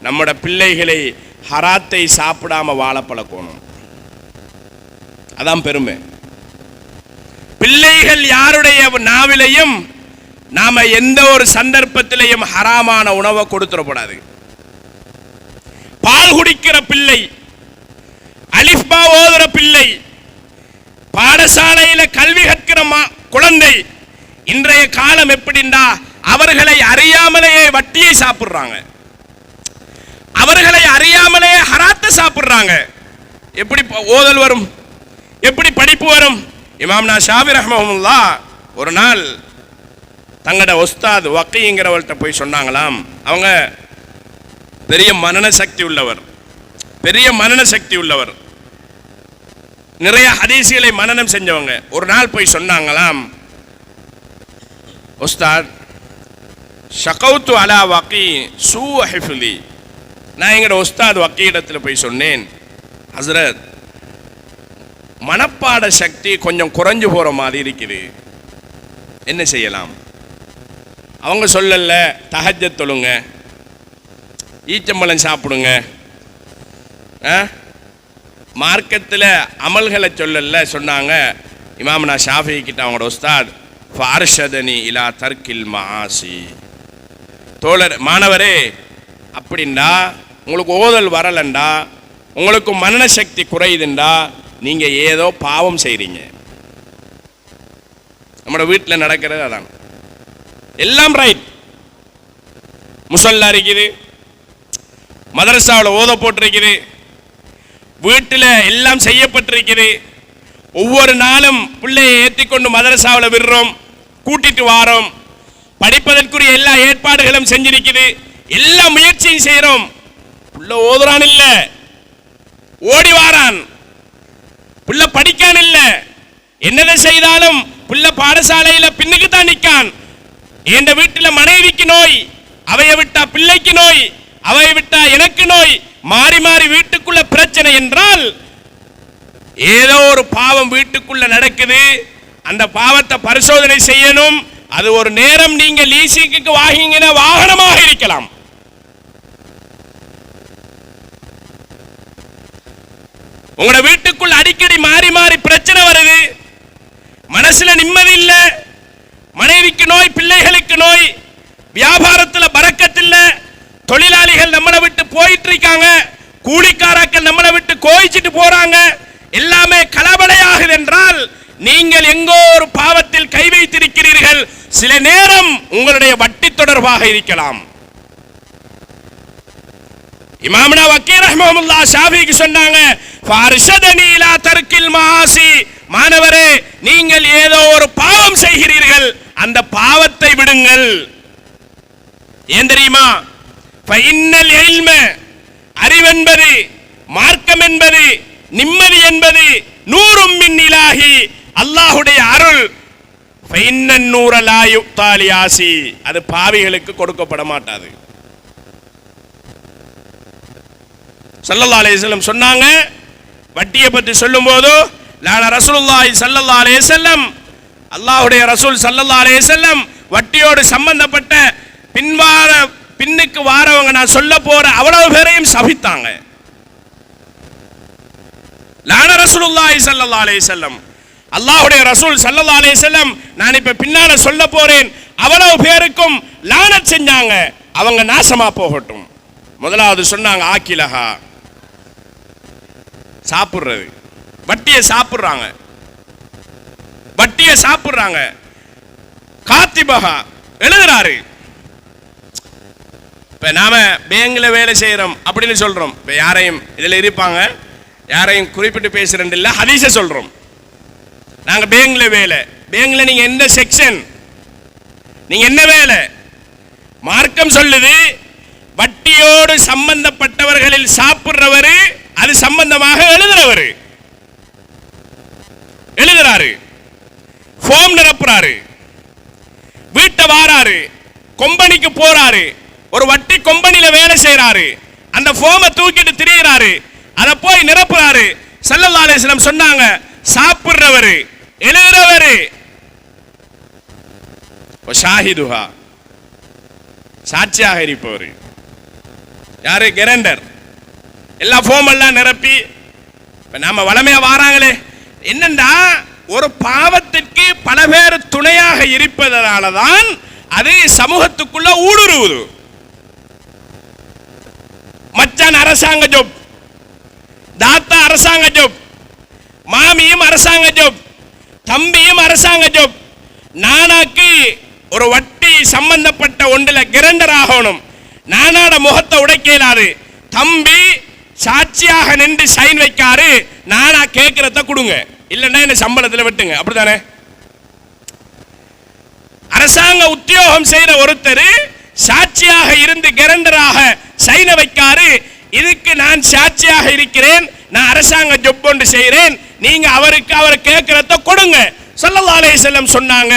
Speaker 2: நம்மட பிள்ளைகளை ஹராத்தை சாப்பிடாம வாழ பழக்கணும். அதான் பெருமை. பிள்ளைகள் யாருடைய நாவிலையும் நாம எந்த ஒரு சந்தர்ப்பத்திலையும் ஹராமான உணவை கொடுத்துடக்கூடாது. பால் குடிக்கிற பிள்ளை, அலிஃபா ஓதுற பிள்ளை, பாடசாலையில கல்வி கற்கிற குழந்தை, இன்றைய காலம் எப்படின்னா அவர்களை அறியாமலேயே வட்டியை சாப்பிடுறாங்க, அவர்களை அறியாமலேயே ஹராத்தை சாப்பிடுறாங்க. எப்படி ஓதல் வரும்? எப்படி படிப்பு வரும்? இமாம்னா ஷாஃபி ரஹ்மஹுல்லாஹ் ஒரு நாள் தங்கட உஸ்தாத் வக்கீங்கிறவர்கிட்ட போய் சொன்னாங்களாம். அவங்க பெரிய மனன சக்தி உள்ளவர், பெரிய மனன சக்தி உள்ளவர், நிறைய ஹதீஸ்களை மனனம் செஞ்சவங்க. ஒரு நாள் போய் சொன்னாங்களாம், உஸ்தாத் ஷகௌத்து அலா வக்கீ சூ ஹிஃப்லி. நான் எங்கட உஸ்தாத் வக்கீ இடத்துல போய் சொன்னேன், ஹஸ்ரத் மனப்பாட சக்தி கொஞ்சம் குறைஞ்சு போற மாதிரி இருக்குது, என்ன செய்யலாம்? அவங்க சொல்லல, தஹஜ்ஜத் தொழுங்க, ஈச்சம்பழம் சாப்பிடுங்க, மார்க்கத்தில் அமல்களை சொல்லல. சொன்னாங்க இமாம்னா ஷாஃபி கிட்ட அவங்களோட உஸ்தாத், ஃபார்ஷதனி இலா தர்கில் மஆசி. தோழர் மாணவரே, அப்படின்னா உங்களுக்கு ஓதல் வரலண்டா, உங்களுக்கு மனன சக்தி குறையுதுண்டா, நீங்க ஏதோ பாவம் செய்றீங்க. நம்ம வீட்டில் நடக்கிறது அதான். எல்லாம் ரைட், முசல்லா இருக்குது, மதரசாவில் ஓத போட்டிருக்குது, வீட்டில் எல்லாம் செய்யப்பட்டிருக்குது. ஒவ்வொரு நாளும் பிள்ளையை ஏற்றிக்கொண்டு மதரசாவில் விடுறோம், கூட்டிட்டு வாரோம், படிப்பதற்குரிய எல்லா ஏற்பாடுகளும் செஞ்சிருக்குது, எல்லா முயற்சியும் செய்யறோம். புள்ள ஓதுறான் இல்ல, ஓடி வாரான், புள்ள படிக்கான் இல்ல, என்னதை செய்தாலும் புள்ள பாடசாலையில பின்னுக்கு தான் நிற்கான். என் வீட்டில் மனைவிக்கு நோய், அவைய விட்டா பிள்ளைக்கு நோய், அவைய விட்டா எனக்கு நோய், மாறி மாறி வீட்டுக்குள்ள பிரச்சனை என்றால் ஏதோ ஒரு பாவம் வீட்டுக்குள்ள நடக்குது. அந்த பாவத்தை பரிசோதனை செய்யணும். அது ஒரு நேரம் நீங்க லீசிங்க்கு வாங்கின வாகனமாக இருக்கலாம், உங்களோட வீட்டுக்குள்ள அடிக்கடி மாறி மாறி பிரச்சனை வருது, மனசுல நிம்மதி இல்ல, மனைவிக்கு நோய், பிள்ளைகளுக்கு நோய், வியாபாரத்தில் பரக்கத்தில்ல, தொழிலாளிகள் நம்மளை விட்டு போயிட்டு இருக்காங்க, கூலிக்காராக்கள் நம்மளை விட்டு கோயிச்சிட்டு போறாங்க, எல்லாமே கலவலையாகுது என்றால் நீங்கள் எங்கோ ஒரு பாவத்தில் கை வைத்திருக்கிறீர்கள். சில நேரம் உங்களுடைய வட்டி தொடர்பாக இருக்கலாம். இமாம்னா வக்கீ ரஹ்மஹுல்லாஹ் ஷாஃபிக்கு சொன்னாங்க, ஃபார்ஷதனி இலா தர்கில் மஆசி. மாணவரே, நீங்கள் ஏதோ ஒரு பாவம் செய்கிறீர்கள், அந்த பாவத்தை விடுங்கள். ஏன் தெரியுமா? ஃபஇன்னல் இல்ம, அறிவென்பது, மார்க்கம் என்பது, நிம்மதி என்பது நூறும் மின் இலாஹி, அல்லாஹ்வுடைய அருள். ஃபஇன்னன் நூர லா யுக்தா லியாசி, அது பாவிகளுக்கு கொடுக்கப்பட மாட்டாது. ஸல்லல்லாஹு அலைஹி வஸல்லம் சொன்னாங்க, வட்டியை பற்றி சொல்லும்போது, லான ரசூலுல்லாஹி ஸல்லல்லாஹு அலைஹி வஸல்லம், அல்லாஹ்வுடைய ரசூல் ஸல்லல்லாஹு அலைஹி வஸல்லம் வட்டியோடு சம்பந்தப்பட்ட பின்னுக்கு வாரவங்க நான் சொல்ல போற அவ்வளவு பேரையும் சபித்தாங்க. லான ரசூலுல்லாஹி ஸல்லல்லாஹு அலைஹி வஸல்லம், அல்லாஹ்வுடைய ரசூல் ஸல்லல்லாஹு அலைஹி வஸல்லம் நான் இப்ப பின்னால சொல்ல போறேன் அவ்வளவு பேருக்கும் லானத் செஞ்சாங்க, அவங்க நாசமா போகட்டும். முதலாவது சொன்னாங்க ஆக்கிலஹா, சாப்பிடுறது, வட்டியை சாப்பிடுறாங்க, வட்டியை சாப்பிடுறாங்க. காத்திபஹா, எழுதுறாரு. இப்ப நாம பேங்க்ல வேலை செய்யறோம் அப்படின்னு சொல்றோம். இப்ப யாரையும் இதுல இருப்பாங்க, யாரையும் குறிப்பிட்டு பேசுறேன் இல்ல, ஹதீஸ சொல்றோம். நாங்க பேங்க்ல வேலை, பேங்க்ல நீங்க எந்த செக்ஷன், நீங்க என்ன வேலை? மார்க்கம் சொல்லுது வட்டியோடு சம்பந்தப்பட்டவர்களில் சாப்பிடுறவரு அது சம்பந்தமாக எழுதுறவரு, எழுதுறாரு, ஃபார்ம் நிரப்புறாரு, வீட்டை வாராரு, கொம்பனிக்கு போறாரு, ஒரு வட்டி கொம்பனில வேலை செய்யறாரு, அந்த ஃபார்மை தூக்கிட்டு திரியிறாரு, அதை போய் நிரப்புறாரு. ஸல்லல்லாஹு அலைஹி வஸல்லம் சொன்னாங்க சாப்பிடுறவரு, எழுதுறவரு, ஷாஹிதுஹா, சாட்சியாக இருப்பவர் யாரு? கெரண்டர். எல்லா ஃபார்ம் எல்லாம் நிரப்பி நாம வளமையா வாராங்களே, என்னண்டா ஒரு பாவத்திற்கு பல பேர் துணையாக இருப்பதனால தான் அது சமூகத்துக்குள்ள ஊடுருவுது. மச்சான் அரசாங்க ஜாப், தாத்தா அரசாங்க ஜாப், மாமியும் அரசாங்க ஜாப், தம்பியும் அரசாங்க ஜாப். நானாக்கு ஒரு வட்டி சம்பந்தப்பட்ட ஒன்றில் கிரண்டர் ஆகணும், நானாட முகத்தை உடைக்கலாது, தம்பி சாட்சியாக நின்று சைன் வைக்காரு, நானா கேட்கிறத கொடுங்க, இல்லைன்னா என்ன சம்பளத்தில் வெட்டுங்க, அப்படித்தானே? அரசாங்க உத்தியோகம் செய்யற ஒருத்தர் சாட்சியாக இருந்து கிரண்டராக சைன வைக்காரு, இதுக்கு நான் சாட்சியாக இருக்கிறேன், நான் அரசாங்க ஜாப் ஒன்று செய்கிறேன், நீங்க அவருக்கு அவர் கேட்கிறத கொடுங்க. ஸல்லல்லாஹு அலைஹி வஸல்லம் சொன்னாங்க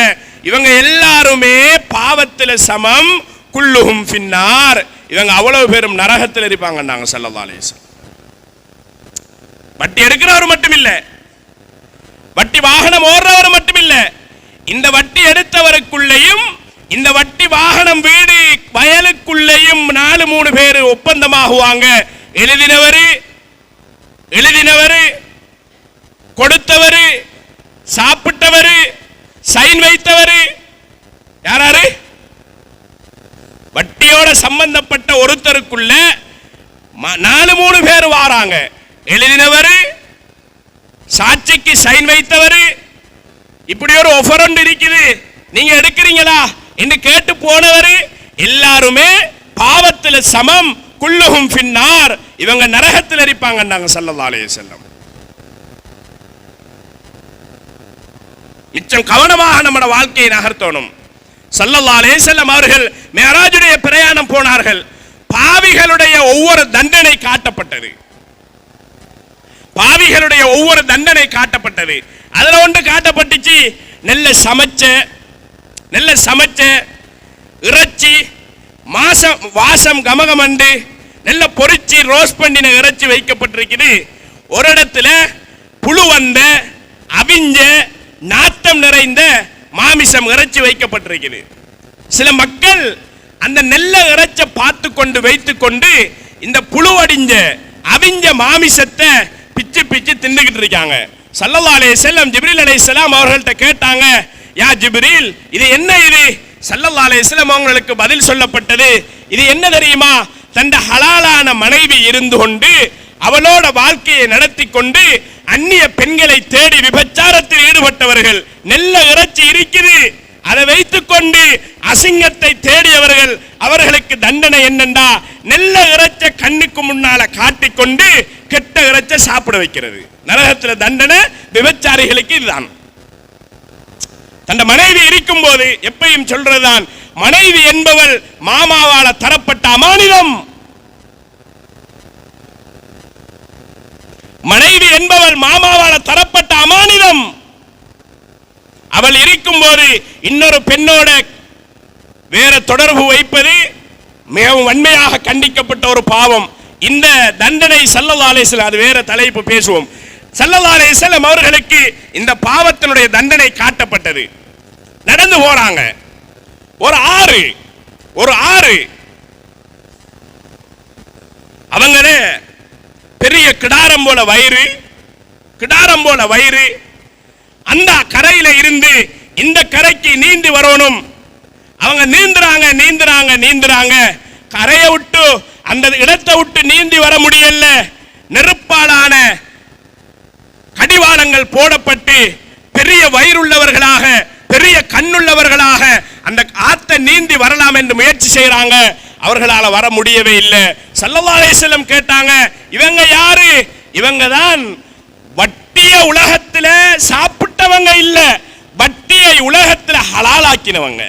Speaker 2: இவங்க எல்லாருமே பாவத்தில் சமம், குல்லுஹும் ஃபின்னார், இவங்க அவ்வளவு பேரும் நரகத்தில் இருப்பாங்கன்னாங்க ஸல்லல்லாஹு அலைஹி வஸல்லம். வட்டி எடுக்கிறவர் மட்டும் இல்ல, வட்டி வாகனம் ஓடுறவர் மட்டும் இல்ல, இந்த வட்டி எடுத்தவருக்குள்ளேயும் இந்த வட்டி வாகனம் வீடு வயலுக்குள்ளேயும் 4-3 பேர் ஒப்பந்தமாகுவாங்க. எழுதினவரு, கொடுத்தவரு, சாப்பிட்டவரு, சைன் வைத்தவரு, யாராரு? வட்டியோட சம்பந்தப்பட்ட ஒருத்தருக்குள்ள 4-3 பேர் வாராங்க. எழுதினவரு, சாட்சிக்கு சைன் வைத்தவரு, இப்படி ஒரு ஆஃபர் ஒன்று இருக்குது, நீங்க எடுக்கிறீங்களா என்று கேட்டு போனவரு, எல்லாருமே பாவத்தில் சமம், குல்லுஹும் ஃபின்னார், இவங்க நரகத்தில் இருப்பாங்கன்னாங்க ஸல்லல்லாஹு அலைஹி வஸல்லம். மிச்சம் கவனமாக நம்மட வாழ்க்கையை நகர்த்தணும். ஸல்லல்லாஹு அலைஹி வஸல்லம் அவர்கள் மிஅராஜுடைய பிரயாணம் போனார்கள். பாவிகளுடைய ஒவ்வொரு தண்டனை காட்டப்பட்டது, பாவிகளுடைய ஒவ்வொரு தண்டனை காட்டப்பட்டது. அதுல ஒன்று காட்டப்பட்டுச்சு, நல்ல சமைச்ச இறைச்சி, வாசம் கமகமண்டு நல்ல பொரிச்சி ரோஸ்ட் பண்ணின இறைச்சி வைக்கப்பட்டிருக்குது. ஒரு இடத்துல புழு வந்த அவிஞ்ச நாத்தம் நிறைந்த மாமிசம் இறைச்சி வைக்கப்பட்டிருக்குது. சில மக்கள் அந்த நெல்ல இறைச்சை பார்த்து கொண்டு வைத்துக் கொண்டு இந்த புழு அடிஞ்ச அவிஞ்ச மாமிசத்தை பிச்சு பிச்சு தின்னுகிட்டு இருக்காங்க. ஸல்லல்லாஹு அலைஹி வஸல்லம் ஜிப்ரீல் அலைஹிஸ்ஸலாம் அவர்கள்ட்ட கேட்டாங்க, யா ஜிப்ரீல், இது என்ன? இது ஸல்லல்லாஹு அலைஹி வஸல்லம் அவங்களுக்கு பதில் சொல்லப்பட்டது, இது என்ன தெரியுமா? தந்த ஹலாலான மனைவி இருந்து கொண்டு அவளோட வாழ்க்கையை நடத்தி கொண்டு அந்நிய பெண்களை தேடி விபச்சாரத்தில் ஈடுபட்டவர்கள், நெல்ல இறைச்சி இருக்குது, அதை வைத்துக் கொண்டு அசிங்கத்தை தேடியவர்கள், அவர்களுக்கு தண்டனை என்னண்டா நெல்ல இறைச்ச கண்ணுக்கு முன்னால காட்டிக்கொண்டு கெட்ட இறைச்ச சாப்பிட வைக்கிறது. நரகத்தில் தண்டனை விபச்சாரிகளுக்கு இதுதான். தன் மனைவி இருக்கும் போது எப்பயும் சொல்றதுதான், மனைவி என்பவள் மாமாவால தரப்பட்ட அமானிதம். மனைவி என்பவள் மாமாவால தரப்பட்ட அமானிதம். அவள் இருக்கும் போது இன்னொரு பெண்ணோட வேற தொடர்பு வைப்பது மிகவும் வன்மையாக கண்டிக்கப்பட்ட ஒரு பாவம். இந்த தண்டனை ஸல்லல்லாஹு அலைஹி வஸல்லம், அது வேற தலைப்பு பேசுவோம். ஸல்லல்லாஹு அலைஹி வஸல்லம் அவர்களுக்கு இந்த பாவத்தினுடைய தண்டனை காட்டப்பட்டது. நடந்து போறாங்க, ஒரு ஆறு, அவங்களே பெரிய கிடாரம் போல வயிறு, அந்த கரையில இருந்து இந்த கரைக்கு நீந்தி வரணும். அவங்க நீந்துறாங்க. கரையை விட்டு அந்த இடத்தை விட்டு நீந்தி வர முடியல. நெருப்பாலான கடிவாளங்கள் போடப்பட்டு பெரிய வயிறுள்ளவர்களாக, பெரிய கண்ணுள்ளவர்களாக அந்த ஆத்தை நீந்தி வரலாம் என்று முயற்சி செய்யறாங்க. அவர்களால வர முடியவே இல்லை. ஸல்லல்லாஹு அலைஹி வஸல்லம் கேட்டாங்க, இவங்க யாரு? இவங்க தான் வட்டிய உலகத்துல சாப்பிட்டவங்க இல்ல, வட்டியை உலகத்துல ஹலாலாக்கினவங்க.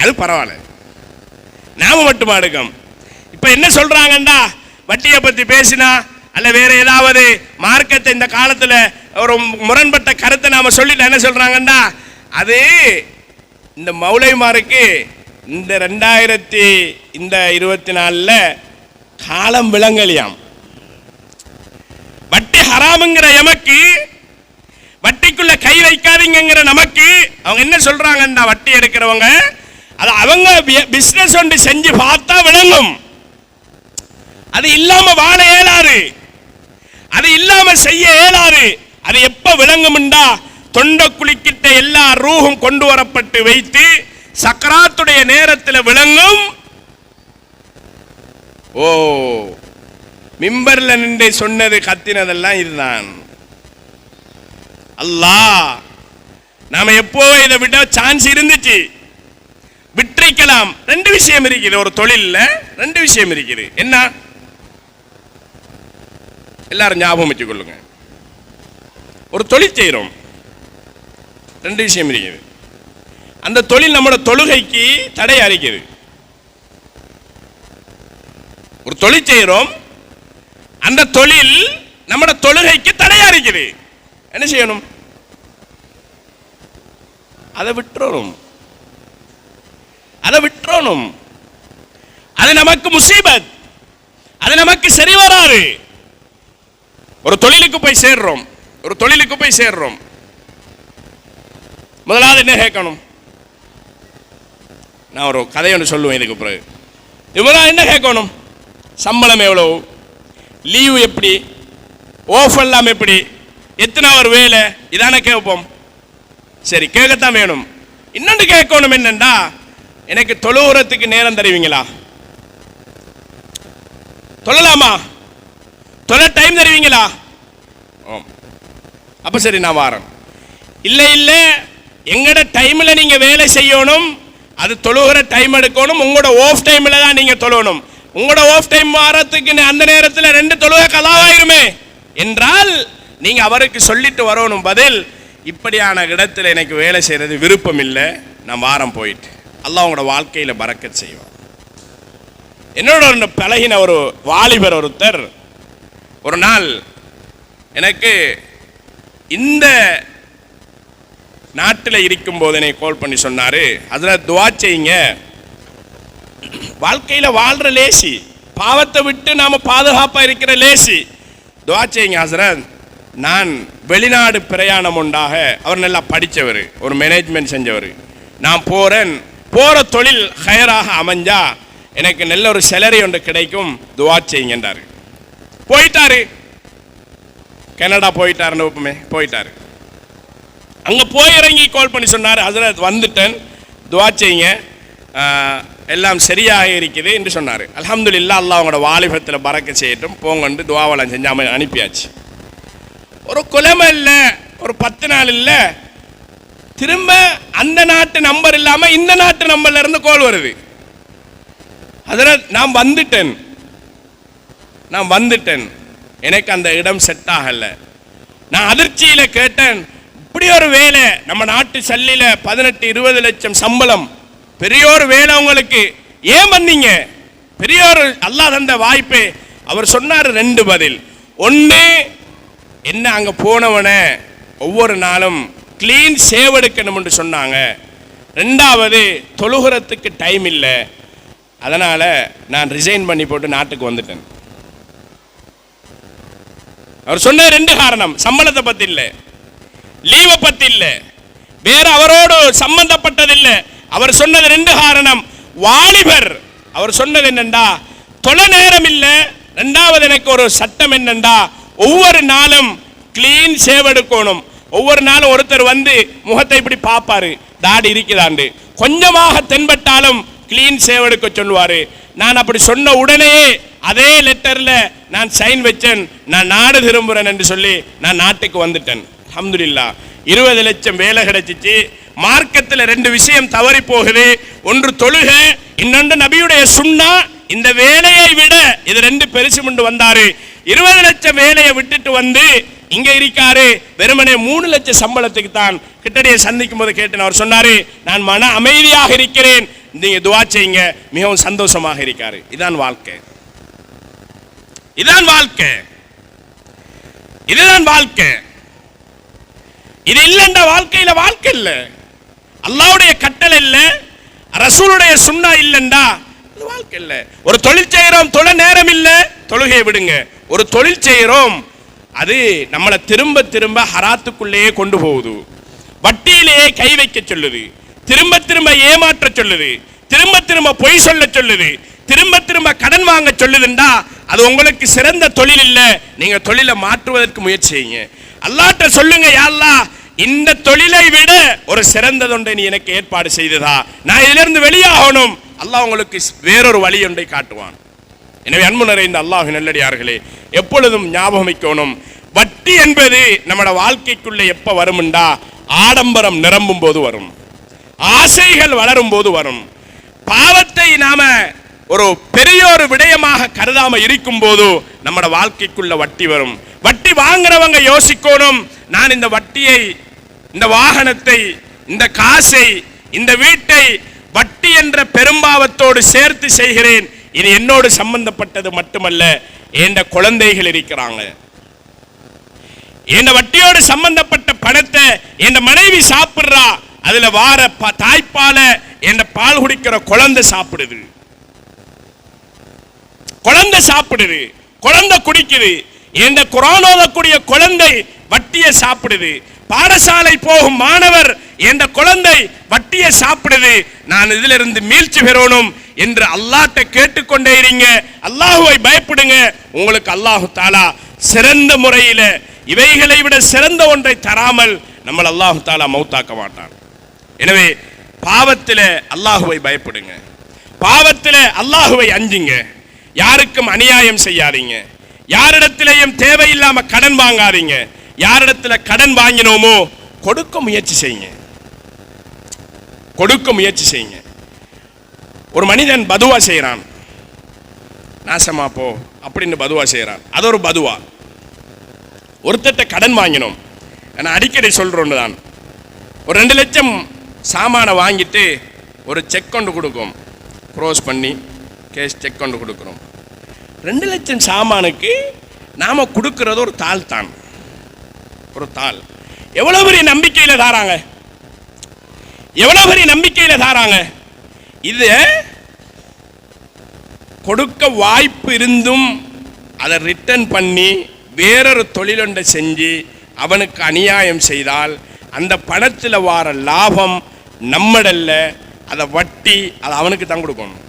Speaker 2: அது பரவாயில்ல, நாம மட்டுமா எடுக்கும். இப்ப என்ன சொல்றாங்கண்டா, வட்டியை பத்தி பேசினா அல்ல வேற ஏதாவது மார்க்கத்தை இந்த காலத்துல ஒரு முரண்பட்ட கருத்தை நாம சொல்லிட்டு என்ன சொல்றாங்கண்டா, அது இந்த மௌலைமாருக்கு இந்த 2024 காலம் விளங்கலியாம். வட்டி ஹராமுங்கிற எமக்கு, வட்டிக்குள்ள கை வைக்காதீங்கிற நமக்கு அவங்க என்ன சொல்றாங்கண்டா, வட்டி எடுக்கிறவங்க அது அவங்க பிசினஸ் ஒன்று செஞ்சு பார்த்தா விளங்கும். அது இல்லாம வாழ இயலாது, அது இல்லாம செய்ய இயலாது. அது எப்ப விளங்கும்டா, தொண்டை குளிக்கிட்ட எல்லா ரூஹும் கொண்டு வரப்பட்டு வைத்து சக்கராத்துடைய நேரத்தில் விளங்கும். ஓ, மிம்பர்ல நின்று சொன்னது கத்தினதெல்லாம் இதுதான். அல்லாஹ் நாம எப்போ இதை விட சான்ஸ் இருந்துச்சு, விட்டிருக்கலாம். ரெண்டு விஷயம் இருக்குது ஒரு தொழில்ல, ரெண்டு விஷயம் இருக்குது. என்ன? எல்லாரும் ஞாபகம் வச்சுக் கொள்ளுங்க. ஒரு தொழில் செய்யறோம், ரெண்டு விஷயம் இருக்குது. அந்த தொழில் நம்மளோட தொழுகைக்கு தடை அறிக்கிறது. ஒரு தொழில் செய்யறோம், அந்த தொழில் நம்மளோட தொழுகைக்கு தடை அறிக்கிறது. என்ன செய்யணும்? அதை விட்டுறணும். அது நமக்கு முசீபத், அது நமக்கு சரி வராது. ஒரு தொழிலுக்கு போய் சேர்றோம், முதலாவது என்ன கேட்கணும்? நான் ஒரு கதை ஒன்று சொல்லுவேன் இதுக்கு பிறகு. இவரால் என்ன கேட்கணும்? சம்பளம் எவ்வளவு, லீவு எப்படி, ஓஃப் எல்லாம் எப்படி, எத்தனை அவர் வேலை, இதானே கேட்போம். சரி, கேட்கத்தான் வேணும். இன்னொன்று கேட்கணும் என்னண்டா, எனக்கு தொழுவுறதுக்கு நேரம் தருவீங்களா? தொழலாமா? தொலை டைம் தருவீங்களா? அப்ப சரி, நான் வாரேன். இல்ல எங்கட டைம்ல நீங்க வேலை செய்யணும், அது தொழுகிற டைம் எடுக்கணும். உங்களோட ஆஃப் டைம்ல தான் நீங்க தொழணும். உங்களோட ஆஃப் டைம் வாரத்துக்கு அந்த நேரத்தில் 2 தொழுகை கலாவாயிருமே என்றால் நீங்க அவருக்கு சொல்லிட்டு வரணும் பதில், இப்படியான இடத்துல எனக்கு வேலை செய்யறது விருப்பம் இல்லை, நான் வாரம் போயிட்டு. அல்லாஹ் உங்களோட வாழ்க்கையில பரக்கத் செய்வான். என்னோட ஒரு பழகின ஒரு வாலிபர் ஒருத்தர் ஒரு நாள் எனக்கு இந்த நாட்டில் இருக்கும் போது என்னை கால் பண்ணி சொன்னாரு, அதில் துவா செய்யுங்க, வாழ்க்கையில வாழ்ற லேசி, பாவத்தை விட்டு நாம பாதுகாப்பா இருக்கிற லேசி, துவா செய்யுங்க ஹஸ்ரத். நான் வெளிநாடு பிரயாணம் உண்டாக, அவர் நல்லா படித்தவர், ஒரு மேனேஜ்மெண்ட் செஞ்சவர், நான் போற தொழில் ஹயராக அமைஞ்சா எனக்கு நல்ல ஒரு சேலரி ஒன்று கிடைக்கும், துவா செய்யுங்க என்றாரு. போயிட்டாரு, கனடா போயிட்டாரு. அங்க போய் இறங்கி கால் பண்ணி சொன்னார், ஹஸ்ரத் வந்துட்டேன், துவா செய்யுங்க, எல்லாம் சரியாக இருக்குது என்று சொன்னார். அல்ஹம்துலில்லாஹ், அல்லாஹ் அவங்களோட வாலிபத்தில் பறக்க செய்யட்டும், போங்கன்னு துவாவெல்லாம் செஞ்சு அனுப்பியாச்சு. ஒரு குலமை இல்லை, ஒரு 10 நாள் இல்லை, திரும்ப அந்த நாட்டு நம்பர் இல்லாம இந்த நாட்டு நம்பர்ல இருந்து கால் வருது. ஹஸ்ரத் நான் வந்துட்டேன், எனக்கு அந்த இடம் செட் ஆகல. நான் அதிர்ச்சியில கேட்டேன், இப்படி ஒரு வேலை நம்ம நாட்டு சல்லில 18-20 லட்சம் சம்பளம், பெரிய ஒரு வேலை உங்களுக்கு, ஏன் வந்தீங்க? பெரிய ஒரு அல்லாஹ் தந்த வாய்ப்பு. அவர் சொன்னார் 2 பதில். ஒன்று, என்ன அங்க போனவன ஒவ்வொரு நாளும் கிளீன் சேவ் எடுக்கணும் என்று சொன்னாங்க. 2வது, தொழுகிறதுக்கு டைம் இல்லை, அதனால நான் ரிசைன் பண்ணி போட்டு நாட்டுக்கு வந்துட்டேன். அவர் சொன்ன 2 காரணம், சம்பளத்தை பத்தி இல்லை, லீவை பத்தி இல்லை, வேற அவரோடு சம்பந்தப்பட்டதில்லை. அவர் சொன்னது 2 காரணம். வாலிபர் அவர் சொன்னது என்னண்டா, தொலை நேரம் இல்லை. 2வது, எனக்கு ஒரு சட்டம் என்னண்டா, ஒவ்வொரு நாளும் கிளீன் ஷேவ் எடுக்கணும். ஒவ்வொரு நாளும் ஒருத்தர் வந்து முகத்தை இப்படி பார்ப்பாரு, தாடி இருக்குதாண்டு. கொஞ்சமாக தென்பட்டாலும் கிளீன் ஷேவ் எடுக்க சொல்லுவாரு. நான் அப்படி சொன்ன உடனே அதே லெட்டர்ல நான் சைன் வச்சேன், நான் நாடு திரும்புறேன் என்று சொல்லி நான் நாட்டுக்கு வந்துட்டேன். அல்ஹம்துலில்லாஹ். 20 லட்சம் வேலை கிடைச்சிச்சு. மார்க்கத்தில் 2 விஷயம் தவறி போகுது. ஒன்று தொழுகை, இன்னொன்று நபியுடைய சுன்னா. இந்த வேலையை விட இது 2 பெருசு கொண்டு வந்தாரு. 20 லட்சம் வேலையை விட்டுட்டு வந்து இங்க இருக்காரு. வெறுமனே 3 லட்சம் சம்பளத்துக்கு தான். கிட்டடியை சந்திக்கும் போது கேட்டேன். அவர் சொன்னாரு, நான் மன அமைதியாக இருக்கிறேன், நீங்க துஆ செய்யுங்க, மிகவும் சந்தோஷமாக இருக்காரு. இதான் வாழ்க்கை, இதான் வாழ்க்கை, இதுதான் வாழ்க்கை. இது இல்லைன்ற வாழ்க்கையில வாழ்க்கை இல்லை. அல்லாஹ்வுடைய கட்டளை இல்லை, ரசூலுடைய சுன்னா இல்லைண்டா அது வாழ்க்கை இல்லை. ஒரு தொழில் செய்யறோம், தொழ நேரம் இல்லை, தொழுகையை விடுங்க. ஒரு தொழில் செய்யறோம், அது நம்மளை திரும்ப திரும்ப ஹராத்துக்குள்ளேயே கொண்டு போகுது. வட்டியிலேயே கை வைக்க சொல்லுது, திரும்ப திரும்ப ஏமாற்ற சொல்லுது, திரும்ப திரும்ப பொய் சொல்ல சொல்லுது, திரும்ப திரும்ப கடன் வாங்க சொல்லுதுண்டா அது உங்களுக்கு சிறந்த தொழில் இல்லை. நீங்க தொழிலை மாற்றுவதற்கு முயற்சி செய்யுங்க. அல்லாஹ்ட்ட சொல்லுங்க, யா அல்லாஹ், இந்த தொழிலை விட ஒரு சிறந்ததொன்றை நீ எனக்கு ஏற்பாடு செய்ததா, நான் இதிலிருந்து வெளியாகணும். அல்லாஹ் உங்களுக்கு வேறொரு வழி ஒன்றை காட்டுவான். எனவே அன்பு நிறைந்த அல்லாஹ் நல்லடியார்களே, எப்பொழுதும் ஞாபகம் வைக்கணும், வட்டி என்பது நம்மளோட வாழ்க்கைக்குள்ள எப்ப வரும்டா, ஆடம்பரம் நிரம்பும் போது வரும், ஆசைகள் வளரும் போது வரும். பாவத்தை நாம ஒரு பெரிய ஒரு விடயமாக கருதாம இருக்கும் போது நம்மளோட வாழ்க்கைக்குள்ள வட்டி வரும். வட்டி வாங்குறவங்க யோசிக்கணும், நான் இந்த வட்டியை, இந்த வாகனத்தை, இந்த காசை, இந்த வீட்டை வட்டி என்ற பெரும்பாவத்தோடு சேர்த்து செய்கிறேன். இது என்னோடு சம்பந்தப்பட்டது மட்டுமல்ல, என்ற குழந்தைகள் இருக்கிறாங்க. என் வட்டியோடு சம்பந்தப்பட்ட பணத்தை என் மனைவி சாப்பிடுறா, அதுல வார தாய்ப்பால என் பால் குடிக்கிற குழந்தை சாப்பிடுது, குழந்தை சாப்பிடுது, குழந்தை குடிக்குது. என்ற குர்ஆன் ஓதக்கூடிய குழந்தை வட்டியை சாப்பிடுது. பாடசாலை போகும் மாணவர் என்ற குழந்தை வட்டியை சாப்பிடுது. நான் இதிலிருந்து மீழ்ச்சி பெறணும் என்று அல்லாஹ்ட்ட கேட்டுக்கொண்டே இருங்க. அல்லாஹ்வை பயப்படுங்க. உங்களுக்கு அல்லாஹ் தஆலா சிறந்த முறையில் இவைகளை விட சிறந்த ஒன்றை தராமல் நம்ம அல்லாஹ் தஆலா மௌத்தாக்க மாட்டான். எனவே பாவத்தில் அல்லாஹ்வை பயப்படுங்க, பாவத்தில் அல்லாஹ்வை அஞ்சுங்க. யாருக்கும் அநியாயம் செய்யாதீங்க, யாரிடத்திலேயும் தேவையில்லாம கடன் வாங்காதீங்க. யாரிடத்துல கடன் வாங்கினோமோ கொடுக்க முயற்சி செய்யுங்க, கொடுக்க முயற்சி செய்யுங்க. ஒரு மனிதன் பதுவா செய்யறான், நாசமா போ அப்படின்னு பதுவா செய்யறான். அது ஒரு பதுவா. ஒருத்தட்ட கடன் வாங்கினோம், நான் அடிக்கடி சொல்றோன்னு தான். ஒரு 2 லட்சம் சாமானை வாங்கிட்டு ஒரு செக் கொண்டு கொடுக்கும், க்ரோஸ் பண்ணி கேஷ் செக் கொண்டு கொடுக்குறோம். 2 லட்சம் சாமானுக்கு நாம கொடுக்கிறது ஒரு தாள் தான், ஒரு தாள். எவ்வளவு பெரிய நம்பிக்கையில தாராங்க, எவ்வளவு பெரிய நம்பிக்கையில தாராங்க. இது கொடுக்க வாய்ப்பு இருந்தும் அதை ரிட்டர்ன் பண்ணி வேறொரு தொழிலொன்றை செஞ்சு அவனுக்கு அநியாயம் செய்தால் அந்த பணத்தில் வார லாபம் நம்மடல்ல, அதை வட்டி அதை அவனுக்கு தான் கொடுக்கணும்.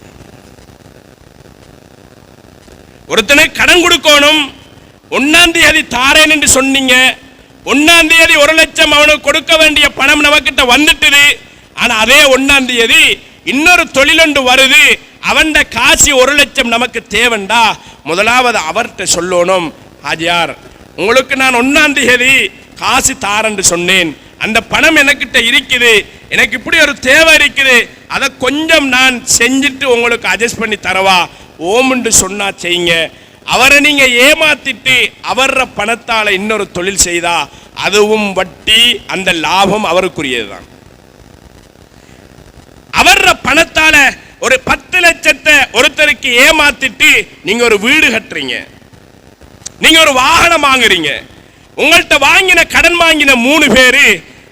Speaker 2: ஒருத்தனை கடன் கொடுக்கணும், 1ஆம் தேதி தாரேன் என்று சொன்னீங்க, 1ஆம் தேதி 1 லட்சம் அவனுக்கு கொடுக்க வேண்டிய பணம் நமக்கிட்ட வந்துட்டுது. ஆனா அதே 1ஆம் தேதி இன்னொரு தொழிலொன்று வருது, அவன் காசு 1 லட்சம் நமக்கு தேவண்டா. முதலாவது அவர்கிட்ட சொல்லணும், ஹாஜியார் உங்களுக்கு நான் 1ஆம் தேதி காசு தாரன்னு சொன்னேன், அந்த பணம் எனக்கிட்ட இருக்குது, எனக்கு இப்படி ஒரு தேவை இருக்குது, அதை கொஞ்சம் நான் செஞ்சுட்டு உங்களுக்கு அட்ஜஸ்ட் பண்ணி தரவா ஓமுன்னு சொன்னா செய்யுங்க. அவரை நீங்க ஏமாத்திட்டு அவர பணத்தால இன்னொரு தொழில் செய்தா அதுவும் வட்டி, அந்த லாபம் அவருக்குரியதுதான். அவர பணத்தால ஒரு 10 லட்சத்தை ஒருத்தருக்கு ஏமாத்திட்டு நீங்க ஒரு வீடு கட்டுறீங்க, நீங்க ஒரு வாகனம் வாங்குறீங்க. உங்கள்கிட்ட வாங்கின கடன் வாங்கின 3 பேரு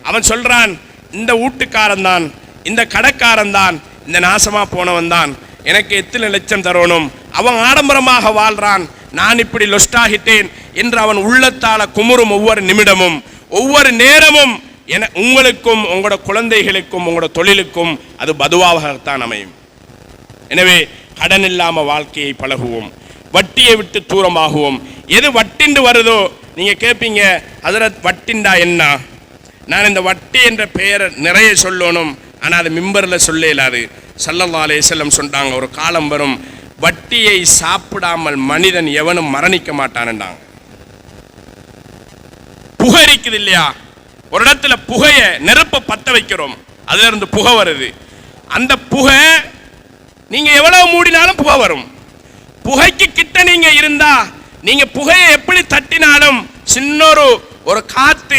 Speaker 2: அவன் சொல்றான், இந்த வீட்டுக்காரன் தான், இந்த கடைக்காரன் தான், இந்த நாசமா போனவன் தான், எனக்கு எத்தனை லட்சம் தரணும், அவன் ஆடம்பரமாக வாழ்றான், நான் இப்படி லொஸ்டாகிட்டேன் என்று அவன் உள்ளத்தால குமுறும் ஒவ்வொரு நிமிடமும் ஒவ்வொரு நேரமும் உங்களுக்கும் உங்களோட குழந்தைகளுக்கும் உங்களோட தொழிலுக்கும் அது பதுவாகத்தான் அமையும். எனவே கடன் இல்லாம வாழ்க்கையை பழகுவோம், வட்டியை விட்டு தூரமாகுவோம். எது வட்டிண்டு வருதோ நீங்க கேட்பீங்க, ஹஜ்ரத் வட்டிண்டா என்ன? நான் இந்த வட்டி என்ற பெயரை நிறைய சொல்லணும், ஆனால் அது மிம்பரில் சொல்ல இயலாது. ஸல்லல்லாஹு அலைஹி வஸல்லம் சொன்னாங்க, ஒரு காலம் வரும் வட்டியை சாப்பிடாமல் மனிதன் எவனும் மரணிக்க மாட்டான்டாங்க. புகை இருக்குது இல்லையா, ஒரு இடத்துல புகைய நெருப்பை பத்த வைக்கிறோம், அதுல இருந்து புகை வருது. அந்த புகை நீங்க எவ்வளவு மூடினாலும் புகை வரும். புகைக்கு கிட்ட நீங்க இருந்தா நீங்க புகையை எப்படி தட்டினாலும் ஒரு காத்து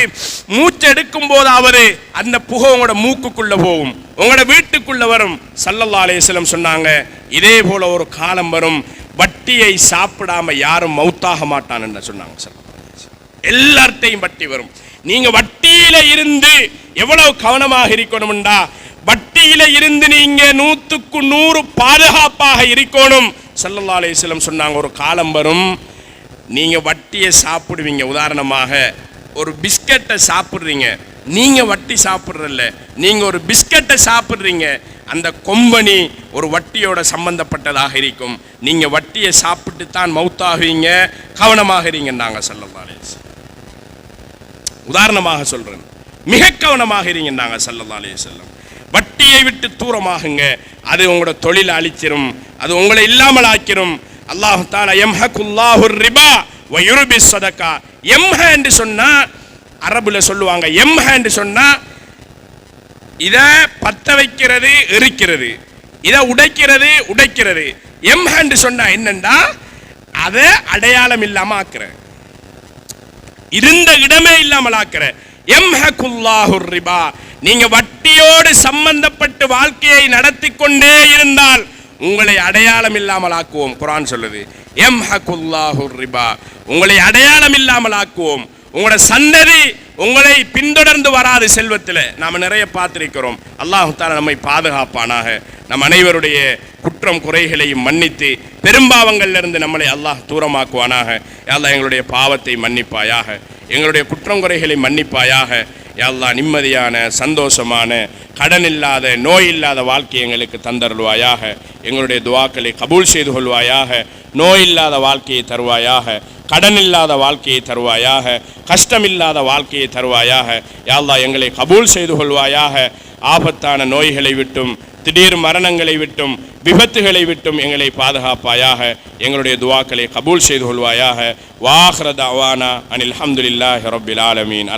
Speaker 2: மூச்சு எடுக்கும் போதாவது அந்த புகை உங்களோட மூக்குக்குள்ள போகும், உங்களோட வீட்டுக்குள்ள வரும். ஸல்லல்லாஹு அலைஹி வஸல்லம் சொன்னாங்க, இதே போல ஒரு காலம் வரும் வட்டியை சாப்பிடாம யாரும் மௌத்தாக மாட்டான்னு சொன்னாங்க. எல்லார்ட்டையும் வட்டி வரும். நீங்க வட்டியில இருந்து எவ்வளவு கவனமாக இருக்கணும்டா, வட்டியில இருந்து நீங்க 100க்கு 100 பாதுகாப்பாக இருக்கணும். ஸல்லல்லாஹு அலைஹி வஸல்லம் சொன்னாங்க, ஒரு காலம் வரும் நீங்க வட்டியை சாப்பிடுவீங்க. உதாரணமாக ஒரு பிஸ்கட்டை சாப்பிடுறீங்க, நீங்க வட்டி சாப்பிடுறல்ல, நீங்க ஒரு பிஸ்கட்டை சாப்பிடுறீங்க, அந்த கொம்பனி ஒரு வட்டியோட சம்பந்தப்பட்டதாக இருக்கும். நீங்க வட்டியை சாப்பிட்டு தான் மௌத்தாகுவீங்க, கவனமாக இருங்கன்னாங்க ஸல்லல்லாஹு அலைஹி வஸல்லம். உதாரணமாக சொல்றேன், மிக கவனமாக இருங்கன்னாங்க ஸல்லல்லாஹு அலைஹி வஸல்லம். வட்டியை விட்டு தூரமாகுங்க, அது உங்களோட தொழிலை அழிச்சிரும், அது உங்களை இல்லாமல் ஆக்கிரும். அல்லாஹ் தஆலா யம்ஹகுல்லாஹு ரிபா வ யுர்பிஸ் ஸதகா. யம்ஹ என்று சொன்னா அரபுல சொல்லுவாங்க, யம்ஹ என்று சொன்னா இத பத்த வைக்கிறது, எரிக்கிறது, இத உடைக்கிறது, உடைக்கிறது. யம்ஹ என்று சொன்னா என்னன்னா அதை அடையாளம் இல்லாம ஆக்குற, இருந்த இடமே இல்லாமல் ஆக்குற. யம்ஹகுல்லாஹு ரிபா, நீங்க வட்டியோடு சம்பந்தப்பட்டு வாழ்க்கையை நடத்தி கொண்டே இருந்தால் உங்களை அடையாளம் இல்லாமல் ஆக்குவோம். குர்ஆன் சொல்லுது, யம்ஹகுல்லாஹு ரிபா, உங்களை அடையாளம் இல்லாமல் ஆக்குவோம். உங்களோட சந்ததி உங்களை பின்தொடர்ந்து வராது. செல்வத்தில் நாம நிறைய பார்த்திருக்கிறோம். அல்லாஹ் தஆலா நம்மை பாதுகாப்பானாக. நம் அனைவருடைய குற்றம் குறைகளையும் மன்னித்து பெரும்பாவங்கள்ல இருந்து நம்மளை அல்லாஹ் தூரமாக்குவானாக. யா அல்லாஹ் எங்களுடைய பாவத்தை மன்னிப்பாயாக, எங்களுடைய குற்றம் குறைகளை மன்னிப்பாயாக. யா அல்லாஹ் நிம்மதியான சந்தோஷமான கடன் இல்லாத நோய் இல்லாத வாழ்க்கையை எங்களுக்கு தந்தருள்வாயாக. எங்களுடைய துஆக்களை கபூல் செய்து கொள்வாயாக. நோய் இல்லாத வாழ்க்கையை தருவாயாக, கடன் இல்லாத வாழ்க்கையை தருவாயாக, கஷ்டம் இல்லாத வாழ்க்கையை தருவாயாக. யா அல்லாஹ் எங்களை கபூல் செய்து கொள்வாயாக. ஆபத்தான நோய்களை விட்டும் திடீர் மரணங்களை விட்டும் விபத்துகளை விட்டும் எங்களை பாதுகாப்பாயாக. எங்களுடைய துஆக்களை கபூல் செய்து கொள்வாயாக. வாஹ்ர தஅவானா அனில் ஹம்துலில்லாஹி ரப்பில் ஆலமீன்.